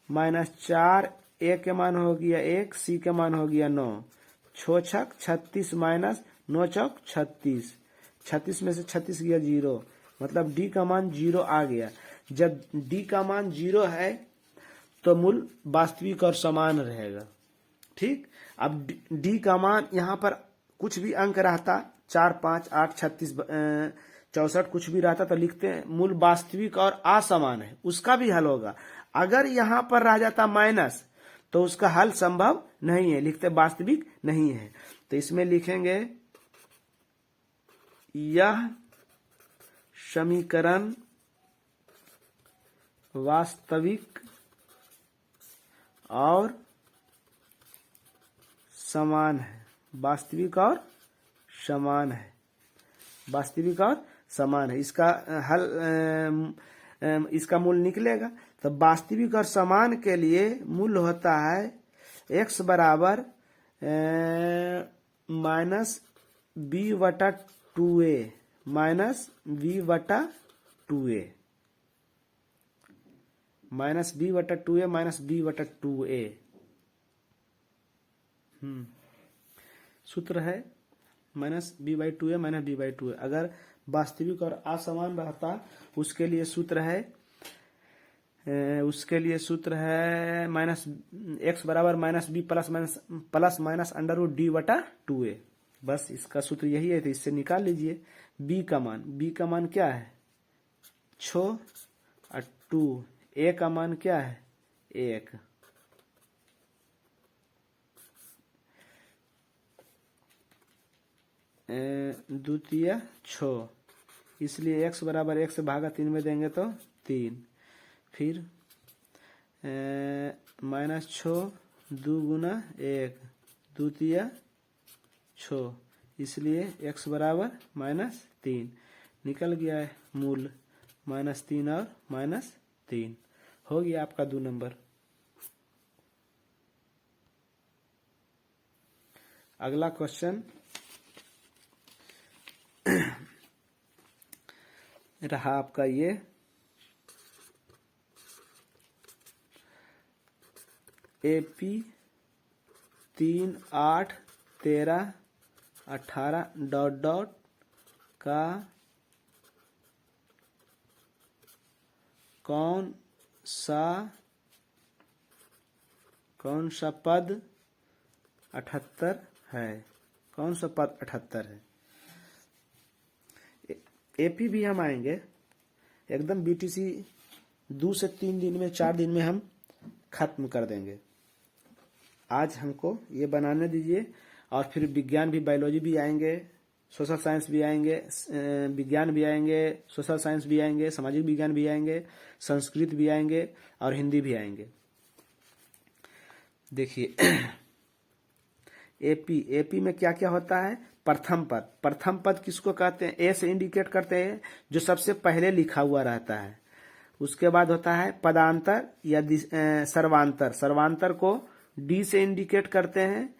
माइनस 4, a के मान हो गया 1, c के मान हो गया 9। 6 छक 36 माइनस 9 चौक 36, 36 में से 36 गया 0, मतलब d का मान 0 आ गया। जब d का मान 0 है तो मूल वास्तविक और समान रहेगा। ठीक, अब d का मान यहाँ पर कुछ भी अंक रहता, 4, 5, 8, 36, 64 कुछ भी रहता तो लिखते हैं मूल वास्तविक और असमान है, उसका भी हल होगा। अगर यहाँ पर रह जाता माइनस तो उसका हल संभव नहीं है, लिखते वास्तविक नहीं है। तो इसमें लिखेंगे यह समीकरण वास्तविक और समान है। वास्तविक और समान है, वास्तविक और समान है। इसका हल इसका मूल निकलेगा। तो वास्तविक और समान के लिए मूल होता है x बराबर माइनस b बटा 2a माइनस b बटा 2a माइनस b बटा 2a माइनस b बटा 2a। सूत्र है minus b by 2a minus b by 2a। अगर वास्तविक और असमान रहता उसके लिए सूत्र है माइनस x बराबर minus b plus minus under root d बटा 2a। बस इसका सूत्र यही है, तो इससे निकाल लीजिए b का मान क्या है 6 और 2, a का मान क्या है 1। द्वितीय 6, इसलिए x बराबर 1 से भागा 3 में देंगे तो 3। फिर माइनस 6 2 गुना 1 द्वितीय 6, इसलिए x बराबर माइनस 3 निकल गया है मूल माइनस 3 और माइनस 3। हो गया आपका 2 नंबर। अगला क्वेश्चन रहा आपका ये AP 3, 8, 13, 18 डॉट डॉट का कौन सा पद 78 है। कौन सा पद 78 है। एपी भी हम आएंगे एकदम BTC 2 से 3 दिन में 4 दिन में हम खत्म कर देंगे। आज हमको ये बनाने दीजिए, और फिर विज्ञान भी, बायोलॉजी भी आएंगे, सोशल साइंस भी आएंगे, विज्ञान भी आएंगे, सोशल साइंस भी आएंगे, सामाजिक विज्ञान भी आएंगे, संस्कृत भी आएंगे और हिंदी भी आएंगे। देखिए एपी में क्या क्या होता है। प्रथम पद किसको कहते हैं, ए से इंडिकेट करते हैं जो सबसे पहले लिखा हुआ रहता है। उसके बाद होता है पदांतर या सर्वांतर को डी से इंडिकेट करते हैं,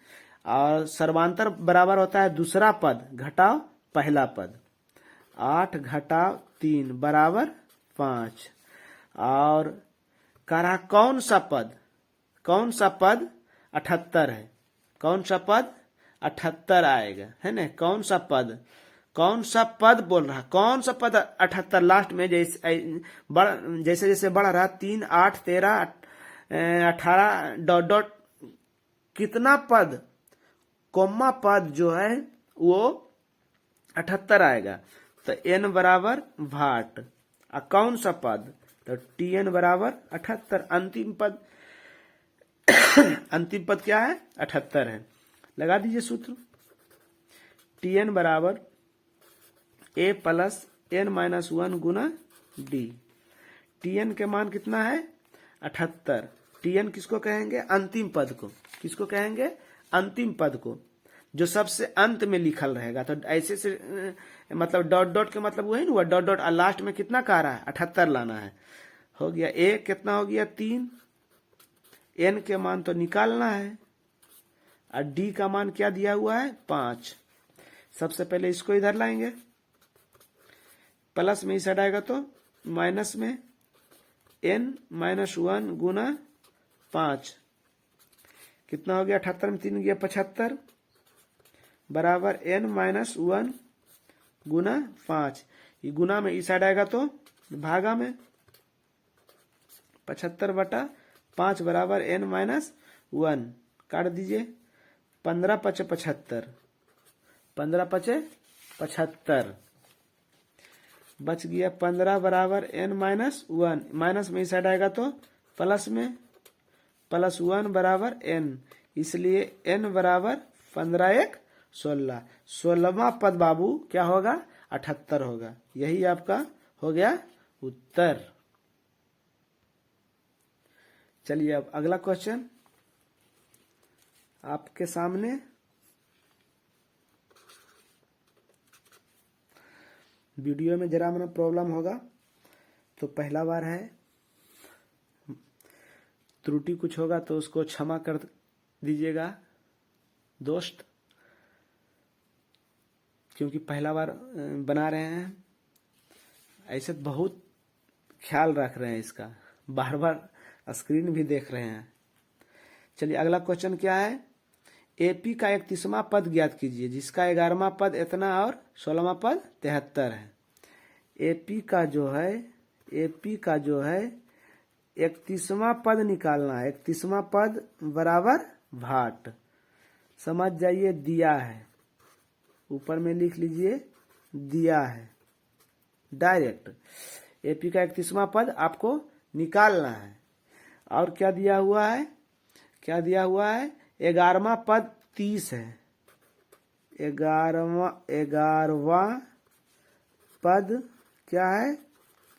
और सर्वांतर बराबर होता है दूसरा पद घटाव पहला पद। 8 घटाव 3 बराबर 5। और कहा कौन सा पद 78 है, कौन सा पद 78 आएगा, है ना। कौन सा पद कौन सा पद बोल रहा, कौन सा पद 78 लास्ट में जैसे जैसे बढ़ रहा 3, 8, 13, 18 डॉट डॉट कितना पद, कोमा पद जो है वो 78 आएगा। तो n बराबर भाट, कौन सा पद, तो Tn बराबर 78। अंतिम पद अंतिम पद क्या है, 78 है। लगा दीजिए सूत्र, Tn बराबर a plus n-1 Guna d। Tn के मान कितना है, 78। Tn किसको कहेंगे, अंतिम पद को। किसको कहेंगे, अंतिम पद को, जो सबसे अंत में लिखल रहेगा। तो ऐसे से मतलब डॉट डॉट के मतलब वो है ना, डॉट डॉट लास्ट में कितना का रहा है, 78 लाना है। हो गया a कितना हो गया 3, n के मान तो निकालना है, और d का मान क्या दिया हुआ है 5। सबसे पहले इसको इधर लाएंगे, प्लस में इस साइड आएगा तो माइनस में n-1 गुना 5, कितना हो गया, 78 में 3 गया 75 बराबर n-1 गुना 5। ये गुना में इस साइड आएगा तो भागा में 75/5 बराबर n-1, काट दीजिए, 15×5 = 75, 15×5 = 75, बच गया 15 बराबर n-1, माइनस में इस साइड आएगा तो प्लस में +1 बराबर n, इसलिए n बराबर 15×1 = 16। 16वां पद बाबू क्या होगा, 78 होगा। यही आपका हो गया उत्तर। चलिए अब अगला क्वेश्चन आपके सामने। वीडियो में जरा मैंने प्रॉब्लम होगा, तो पहला बार है, त्रुटि कुछ होगा तो उसको क्षमा कर दीजिएगा दोस्त, क्योंकि पहला बार बना रहे हैं। ऐसे बहुत ख्याल रख रहे हैं इसका, बार बार स्क्रीन भी देख रहे हैं। चलिए अगला क्वेश्चन क्या है, एपी का 31वां पद ज्ञात कीजिए जिसका 11वां पद इतना और 16वां पद 73 है। एपी का जो है 31वां पद निकालना है। 31वां पद बराबर भाट, समझ जाइए, दिया है, ऊपर में लिख लीजिए दिया है डायरेक्ट। एपी का 31वां पद आपको निकालना है। और क्या दिया हुआ है, 11वां पद 30 है। 11वां पद क्या है,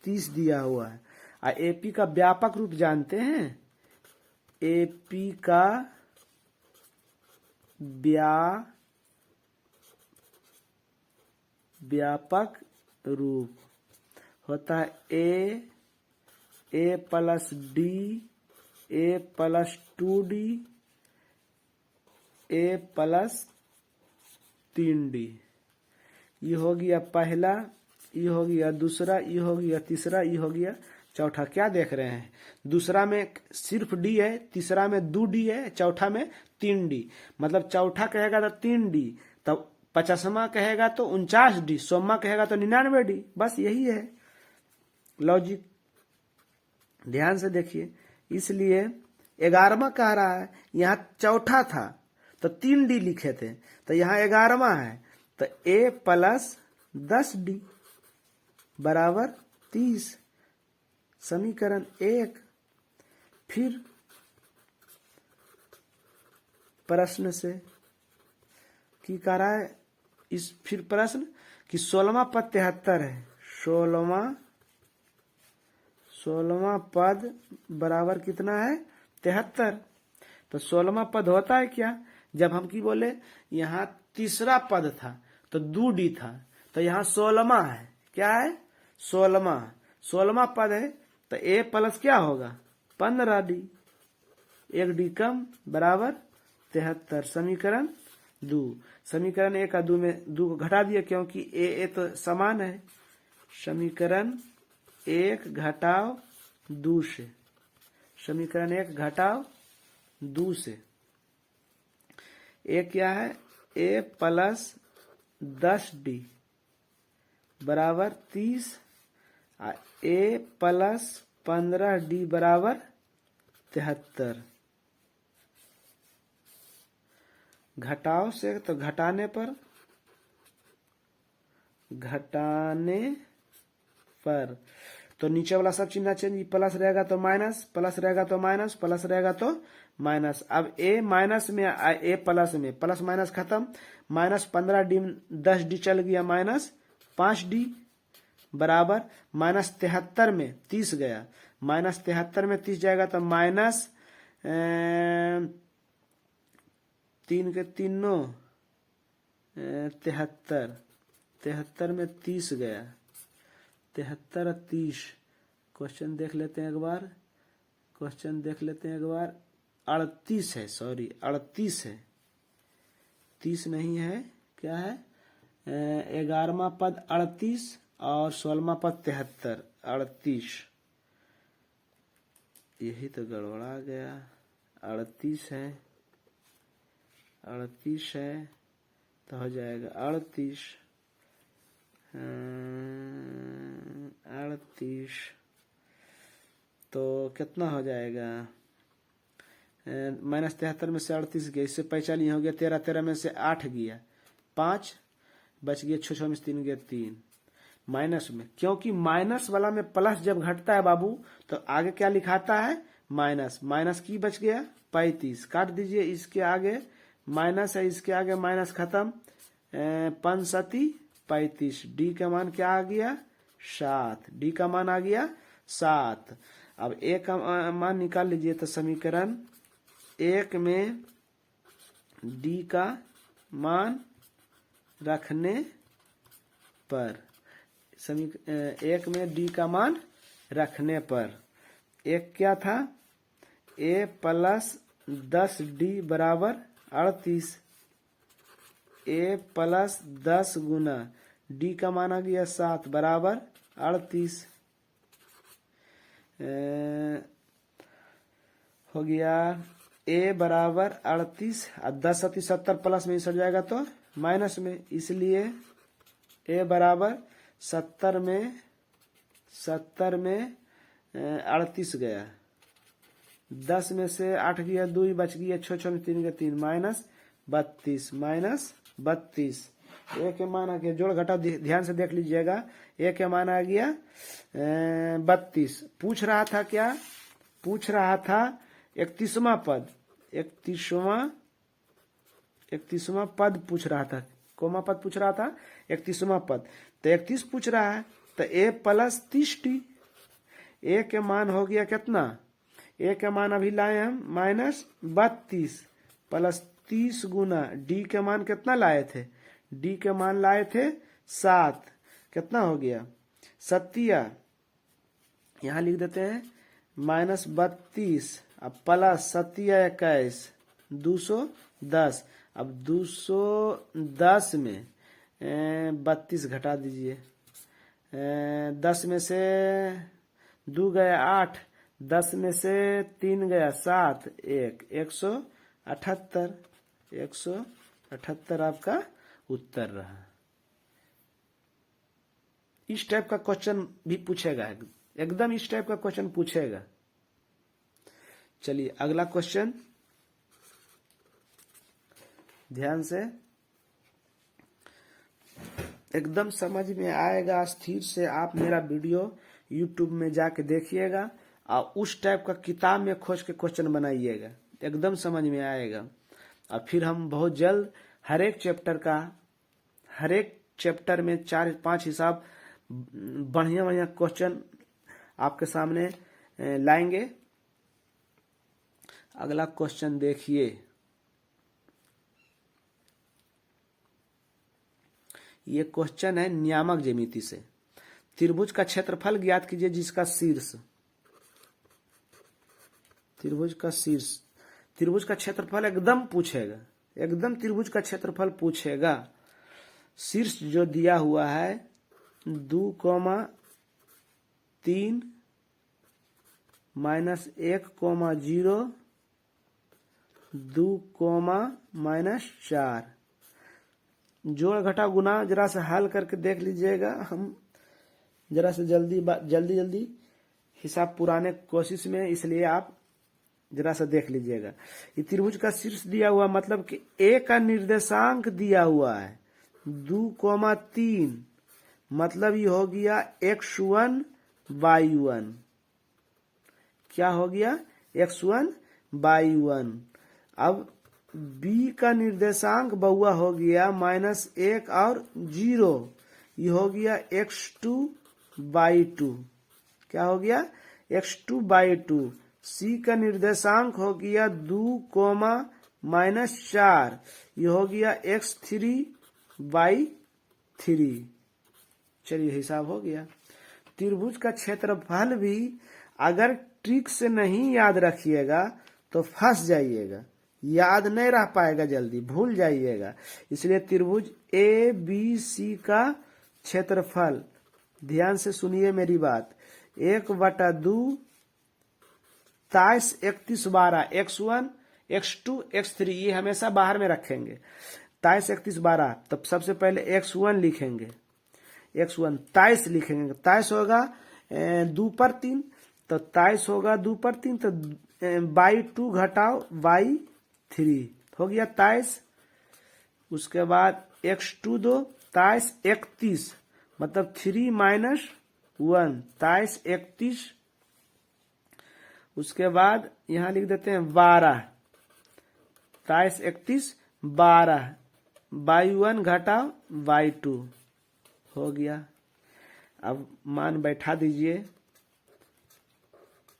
30 दिया हुआ है। और एपी का व्यापक रूप जानते हैं, एपी का व्यापक रूप होता है a plus d, a plus 2d, a plus 3d। ये हो गया पहला, ये हो गया दूसरा, ये हो गया तीसरा, ये हो गया चौथा। क्या देख रहे हैं, दूसरा में सिर्फ d है, तीसरा में 2d है, चौथा में 3d। मतलब चौथा कहेगा तो 3d, तब 50वां कहेगा तो 49d, 100वां कहेगा तो 99d। बस यही है लॉजिक, ध्यान से देखिए। इसलिए 11वां कह रहा है, यहाँ चौथा था तो 3d लिखे थे, तो यहाँ 11वां है तो a प्लस 10d बराबर 30, समीकरण 1। फिर प्रश्न से की कह रहा है, इस फिर प्रश्न कि 16वां पद 73 है। 16वां पद बराबर कितना है, 73। तो 16वां पद होता है क्या, जब हम की बोले यहाँ तीसरा पद था तो 2d था, तो यहाँ 16वां है, क्या है 16वां पद है, तो a प्लस क्या होगा 15d, 1d कम बराबर 73, समीकरण 2। समीकरण 1 और 2 में 2 को घटा दिया क्योंकि a तो समान है। समीकरण 1 घटाव 2 से, समीकरण 1 घटाव 2 से a क्या है, a प्लस 10d बराबर 30 a प्लस 15d बराबर 73। घटाव से तो घटाने पर तो नीचे वाला सब चिन्ह चेंज, प्लस रहेगा तो माइनस, प्लस रहेगा तो माइनस, प्लस रहेगा तो माइनस। अब a माइनस में a प्लस में, प्लस माइनस खत्म, माइनस 15d 10d चल गया, माइनस 5d बराबर माइनस 73 में 30 गया, माइनस 73 में 30 जाएगा तो माइनस 3 के 3 9 73, 73 में 30 गया, 73 और 30। क्वेश्चन देख लेते हैं एक बार, क्वेश्चन देख लेते हैं एक बार। 38 है, सॉरी 38 है, 30 नहीं है, क्या है? 11वां पद 38 और 16वां पद 73, 38। यही तो गड़बड़ा गया। 38 है, 38 है तो हो जाएगा 38, 38 तो कितना हो जाएगा? माइनस 73 में से 38 गया, इससे 45 हो गया, 13 13 में से 8 गया, 5 बच गया, 6 6 में से 3 गया 3। माइनस में, क्योंकि माइनस वाला में प्लस जब घटता है बाबू तो आगे क्या लिखाता है? माइनस। माइनस की बच गया 35, काट दीजिए, इसके आगे माइनस है, इसके आगे माइनस खत्म, 5 7 35। डी का मान क्या आ गया? 7। डी का मान आ गया 7। अब ए का मान निकाल लीजिए, तो समीकरण 1 में डी का मान रखने पर, 1 में डी का मान रखने पर, एक क्या था? a प्लस 10d बराबर 38, a प्लस 10 गुना d का मान आ गया 7 बराबर 38। हो गया a बराबर 38 और 10 37 70 प्लस में सट जाएगा तो माइनस में, इसलिए a बराबर 70 में 38 गया, 10 में से 8 गया, 2 बच गया, 6 6 में 3 गया 3, माइनस 32, माइनस 32। ए के मान आ गया, जोड़ घटा ध्यान से देख लीजिएगा, ए के मान आ गया 32। पूछ रहा था क्या? पूछ रहा था 31वां पद, 31वां पद पूछ रहा था, कोमा पद पूछ रहा था, 31वां पद, तो 31 पूछ रहा है, तो a प्लस 30d, a के मान हो गया कितना? a के मान अभी लाए हम माइनस 32 प्लस 30 गुना d के मान कितना लाए थे? d के मान लाए थे 7, कितना हो गया? 7 यहाँ लिख देते हैं, माइनस 32 अब प्लस 7 21 210। अब 210 में 32 घटा दीजिए, 10 में से 2 गया 8, 10 में से 3 गया 7, 178, 178 आपका उत्तर रहा। इस टाइप का क्वेश्चन भी पूछेगा, एकदम इस टाइप का क्वेश्चन पूछेगा। चलिए अगला क्वेश्चन ध्यान से, एकदम समझ में आएगा, स्थिर से आप मेरा वीडियो YouTube में जाके देखिएगा और उस टाइप का किताब में खोज के क्वेश्चन बनाइएगा, एकदम समझ में आएगा। और फिर हम बहुत जल्द हर एक चैप्टर में 4-5 हिसाब बढ़िया बढ़िया क्वेश्चन आपके सामने लाएंगे। अगला क्वेश्चन देखिए, ये क्वेश्चन है नियामक ज्यामिति से। त्रिभुज का क्षेत्रफल ज्ञात कीजिए जिसका शीर्ष, त्रिभुज का क्षेत्रफल एकदम पूछेगा, एकदम त्रिभुज का क्षेत्रफल पूछेगा। शीर्ष जो दिया हुआ है 2,3 -1, 0 2, -4, जोड़ घटा गुना जरा से हल करके देख लीजिएगा। हम जरा से जल्दी हिसाब पुराने कोशिश में, इसलिए आप जरा सा देख लीजिएगा। ये त्रिभुज का शीर्ष दिया हुआ मतलब कि ए का निर्देशांक दिया हुआ है 2,3, मतलब ये हो गया x1 y1। क्या हो गया? x1 y1। अब बी का निर्देशांक बहुआ हो गया -1 और 0, ये हो गया x2 y2। क्या हो गया? x2 y2। सी का निर्देशांक हो गया 2,-4, ये हो गया x3 y3। चलिए हिसाब हो गया। त्रिभुज का क्षेत्रफल भी अगर ट्रिक से नहीं याद रखिएगा तो फंस जाइएगा, याद नहीं रह पाएगा, जल्दी भूल जाइएगा। इसलिए त्रिभुज ए बी सी का क्षेत्रफल, ध्यान से सुनिए मेरी बात, 1/2 23 31 12 x1 x2 x3, ये हमेशा बाहर में रखेंगे। 23 31 12, तब सबसे पहले x1 लिखेंगे, x1 23 लिखेंगे। 23 होगा 2/3, तो 23 होगा 2/3, तो y2 घटाओ y3 हो गया 23। उसके बाद x2 दो 23 31, मतलब 3 - 1 23 31। उसके बाद यहां लिख देते हैं 12, 23 31 12, y1 घटाओ y2 हो गया। अब मान बैठा दीजिए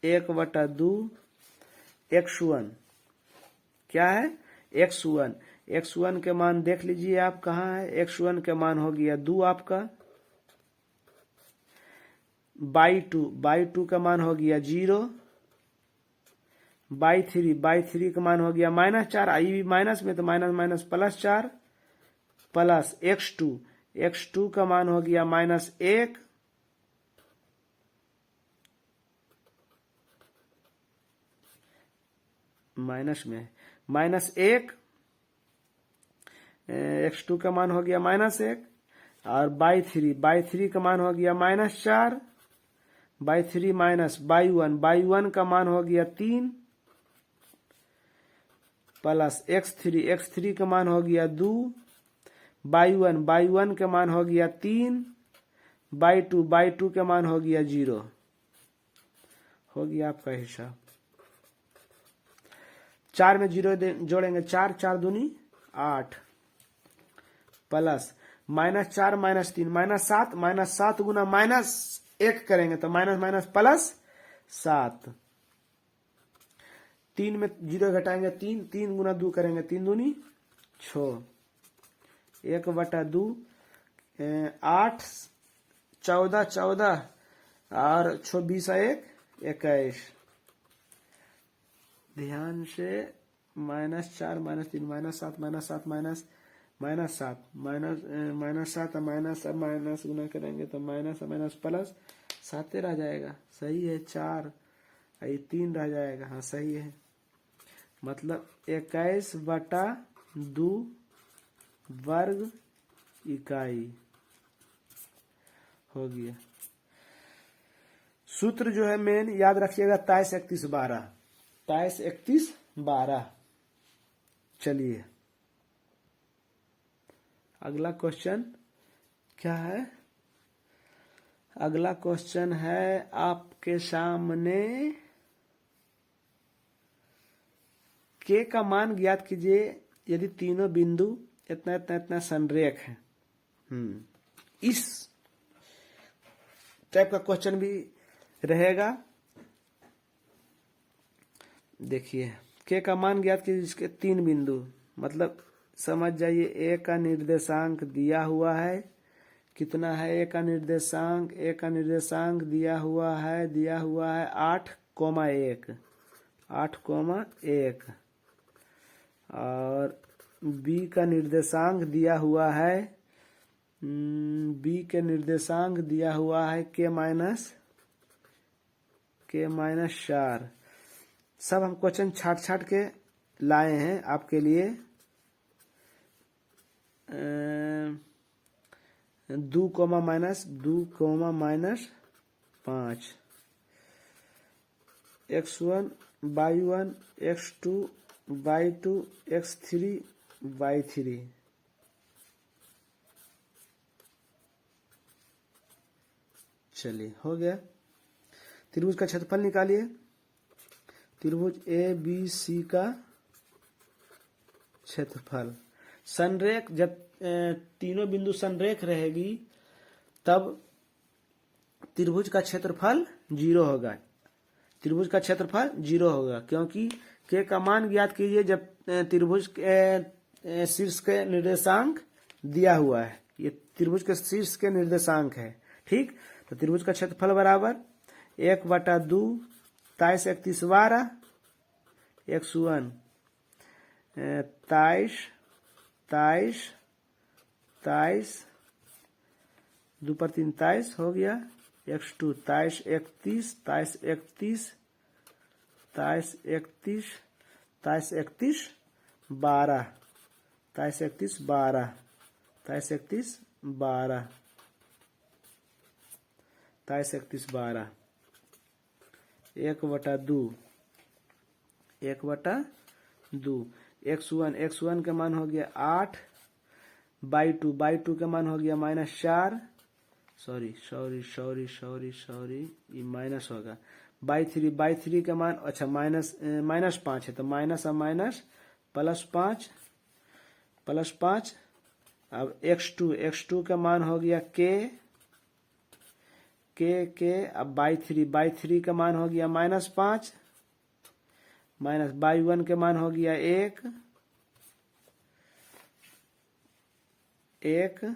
1/2 x1, क्या है? x1। x1 के मान देख लीजिए आप कहाँ है। x1 के मान हो गया 2 आपका। y2 का मान हो गया 0। y3 का मान हो गया -4, आई भी माइनस में तो माइनस +4, प्लस x2 का मान हो गया -1, माइनस में -1, x2 का मान हो गया -1, और y3 का मान हो गया -4, y3 माइनस y1 का मान हो गया 3, प्लस x3 का मान हो गया 2, y1 का मान हो गया 3, y2 का मान हो गया 0। हो गया आपका हिसाब। 4 में 0 जोड़ेंगे, 4 4 दूनी 8, प्लस -4 -3 -7 गुना -1 करेंगे तो माइनस प्लस 7। 3 में 0 घटाएंगे 3 गुना 2 करेंगे 3 दूनी 6, 1/2 8 14 और 26 1 21। ध्यान से -4 -3 -7 -7 -7 माइनस गुना करेंगे तो माइनस प्लस 7 रह जाएगा। सही है। 4 3 रह जाएगा। हाँ सही है। मतलब 21/2 वर्ग इकाई हो गया। सूत्र जो है मेन याद रखिएगा 23 31 12, 23 31 12। चलिए अगला क्वेश्चन क्या है? अगला क्वेश्चन है आपके सामने, के का मान ज्ञात कीजिए यदि तीनों बिंदु इतना इतना इतना संरेख है। इस टाइप का क्वेश्चन भी रहेगा। देखिए के का मान ज्ञात कीजिए जिसके 3 बिंदु, मतलब समझ जाइए ए का निर्देशांक दिया हुआ है। कितना है ए का निर्देशांक? ए का निर्देशांक दिया हुआ है 8,1 8,1। और बी का निर्देशांक दिया हुआ है, बी के निर्देशांक दिया हुआ है k-4। सब हम क्वेश्चन छाट के लाए हैं आपके लिए। 2 comma minus 5 x1 y1 x2 y2 x3 y3। चलिए हो गया। त्रिभुज का क्षेत्रफल निकालिए। त्रिभुज ए बी सी का क्षेत्रफल, संरेख जब तीनों बिंदु संरेख रहेगी तब त्रिभुज का क्षेत्रफल 0 होगा। त्रिभुज का क्षेत्रफल 0 होगा क्योंकि के का मान ज्ञात कीजिए जब त्रिभुज के शीर्ष के निर्देशांक दिया हुआ है। ये त्रिभुज के शीर्ष के निर्देशांक है। ठीक, तो त्रिभुज का क्षेत्रफल बराबर 1/2 23 31 12 x1 23 23 23 2 पर 3 23 हो गया। x2 23 31 23 31 23 31 23 31 12 23 31 12 23 31 12 23 31 12 1/2 1/2 x1 का मान हो गया 8 बाई टू का मान हो गया -4 सॉरी ये माइनस होगा। बाई थ्री का मान अच्छा -5 है तो माइनस और माइनस +5 अब x2 का मान हो गया k अब बाई थ्री का मान हो गया -5 माइनस y1 के मान हो गया 1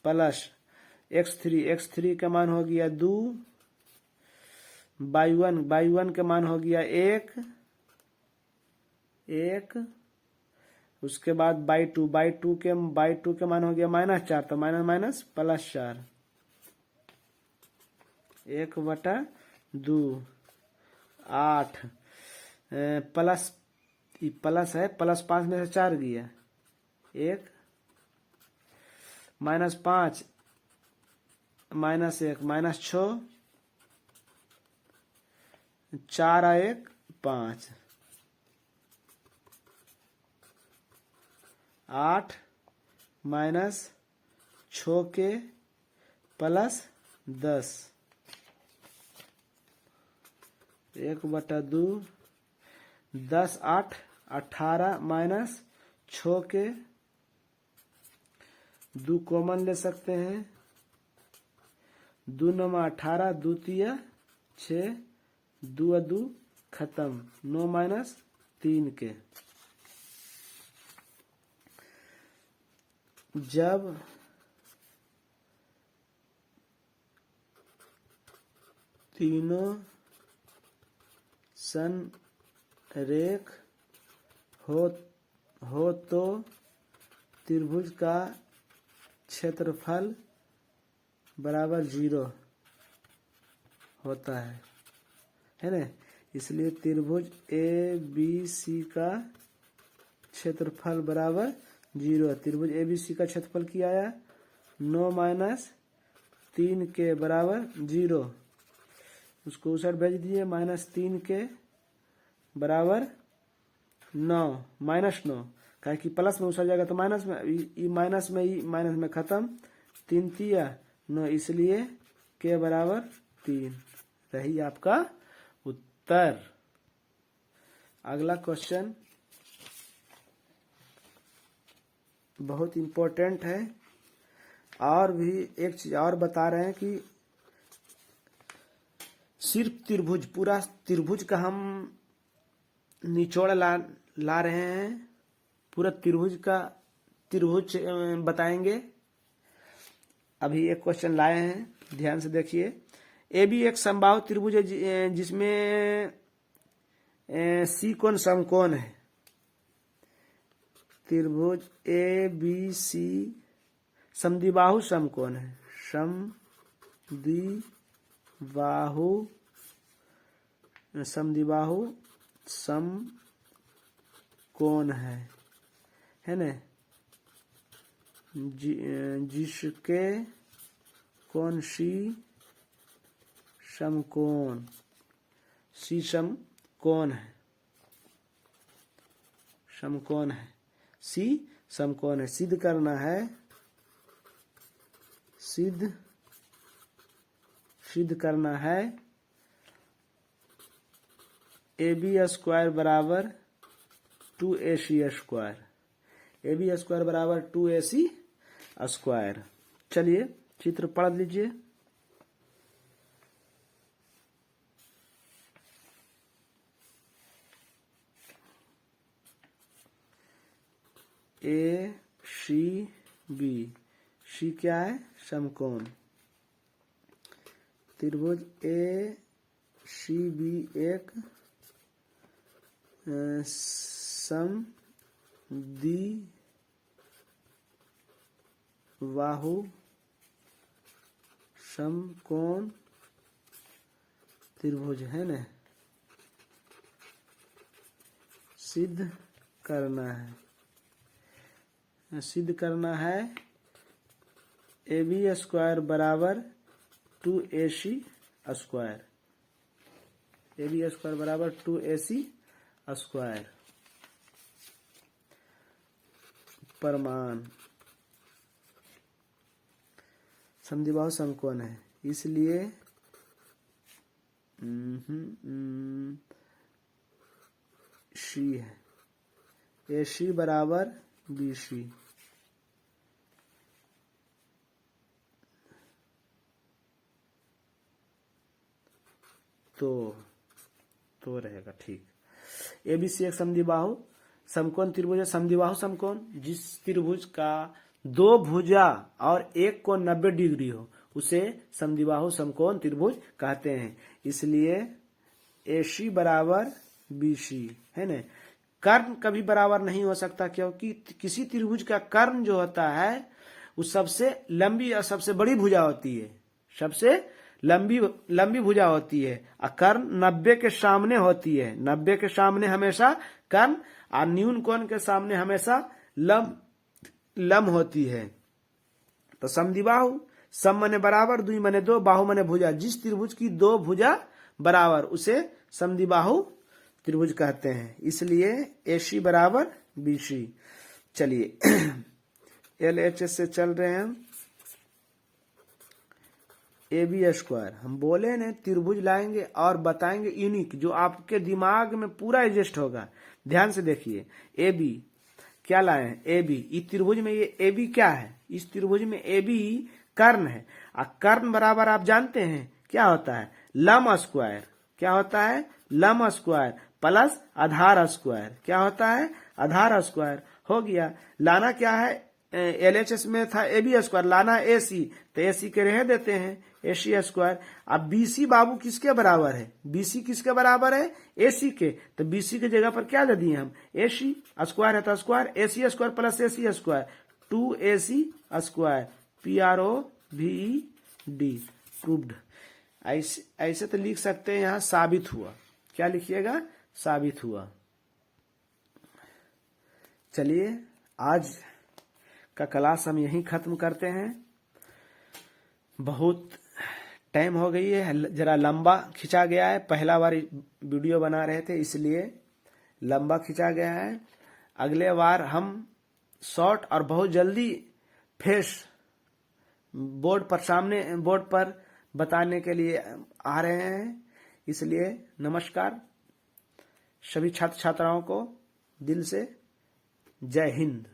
प्लस x3 का मान हो गया 2 y1 के मान हो गया 1 उसके बाद बाई टू के मान हो गया -4 तो माइनस +4 1/2 8 प्लस है +5 में से 4 गया 1 -5 -1 -6 4 1 5 8 -6 के +10 1/2 10 8 18 -6 के 2 कॉमन ले सकते हैं 2 9 18 2 3 6 2 2 खत्म 9 -3 के। जब तीनों संरेख हो तो त्रिभुज का क्षेत्रफल बराबर 0 होता है ना। इसलिए त्रिभुज ए बी सी का क्षेत्रफल बराबर 0 है। त्रिभुज ए बी सी का क्षेत्रफल क्या आया 9 -3 के बराबर 0 उसको उस साइड भेज दिए -3 के बराबर 9 -9 काहे कि प्लस में उछल जाएगा तो माइनस में खत्म 3 3 9 इसलिए के बराबर 3 रही आपका उत्तर। अगला क्वेश्चन बहुत इम्पोर्टेंट है और भी एक चीज और बता रहे हैं कि सिर्फ त्रिभुज पूरा त्रिभुज का हम निचोड़ ला रहे हैं। पूरा त्रिभुज बताएंगे। अभी एक क्वेश्चन लाए हैं ध्यान से देखिए। ए बी एक समबाहु त्रिभुज है जिसमें सी कोण समकोण है। त्रिभुज ए बी सी समद्विबाहु समकोण है। समद्विबाहु समकोण है ना। जिसके कौन सी समकोण, सी समकोण है, समकोण है, सी समकोण है। सिद्ध करना है, सिद्ध करना है AB² बराबर 2AC स्क्वायर, AB² बराबर 2AC स्क्वायर। चलिए चित्र पढ़ लीजिए। ACB, सी क्या है, समकोण। त्रिभुज ACB एक समद्विबाहु समकोण त्रिभुज है ना। सिद्ध करना है, सिद्ध करना है AB² बराबर 2AC स्क्वायर, AB² बराबर 2AC स्क्वायर। प्रमाण, समद्विबाहु समकोण है, इसलिए सी है, AC बराबर BC। तो रहेगा ठीक। ABC एक समद्विबाहु समकोण त्रिभुज है। समद्विबाहु समकोण जिस त्रिभुज का दो भुजा और एक कोण 90 डिग्री हो उसे समद्विबाहु समकोण त्रिभुज कहते हैं। इसलिए AC बराबर BC है ना। कर्ण कभी बराबर नहीं हो सकता, क्योंकि किसी त्रिभुज का कर्ण जो होता है वो सबसे लंबी और सबसे बड़ी भुजा होती है, सबसे लंबी भुजा होती है। और कर्ण 90 के सामने होती है, 90 के सामने हमेशा कर्ण, और न्यून कोण के सामने हमेशा लंब होती है। तो समद्विबाहु, सम माने बराबर, द्वि माने दो, बाहु माने भुजा। जिस त्रिभुज की दो भुजा बराबर उसे समद्विबाहु त्रिभुज कहते हैं। इसलिए AC बराबर BC। चलिए LHS से चल रहे हैं हम। AB², हम बोले ने त्रिभुज लाएंगे और बताएंगे यूनिक, जो आपके दिमाग में पूरा एडजस्ट होगा। ध्यान से देखिए, AB क्या लाए हैं, AB। इस त्रिभुज में ये AB क्या है, इस त्रिभुज में AB कर्ण है। और कर्ण बराबर आप जानते हैं क्या होता है, लंब स्क्वायर। क्या होता है, लंब स्क्वायर प्लस आधार स्क्वायर। क्या होता है, आधार स्क्वायर। हो गया। लाना क्या है, LHS में था AB², लाना AC, तो AC के रह देते हैं AC²। अब BC बाबू किसके बराबर है, BC किसके बराबर है, AC के। तो BC के जगह पर क्या दे दिए हम, AC स्क्वायर है तो square, AC² plus AC², 2AC², PROVED, proved. ऐसे तो लिख सकते हैं, यहाँ साबित हुआ। क्या लिखिएगा, साबित हुआ। चलिए आज का क्लास हम यहीं खत्म करते हैं। बहुत टाइम हो गई है, जरा लंबा खिंचा गया है। पहला बार वीडियो बना रहे थे इसलिए लंबा खिंचा गया है। अगले बार हम शॉर्ट और बहुत जल्दी फेस बोर्ड पर बताने के लिए आ रहे हैं। इसलिए नमस्कार सभी छात्र छात्राओं को दिल से, जय हिंद।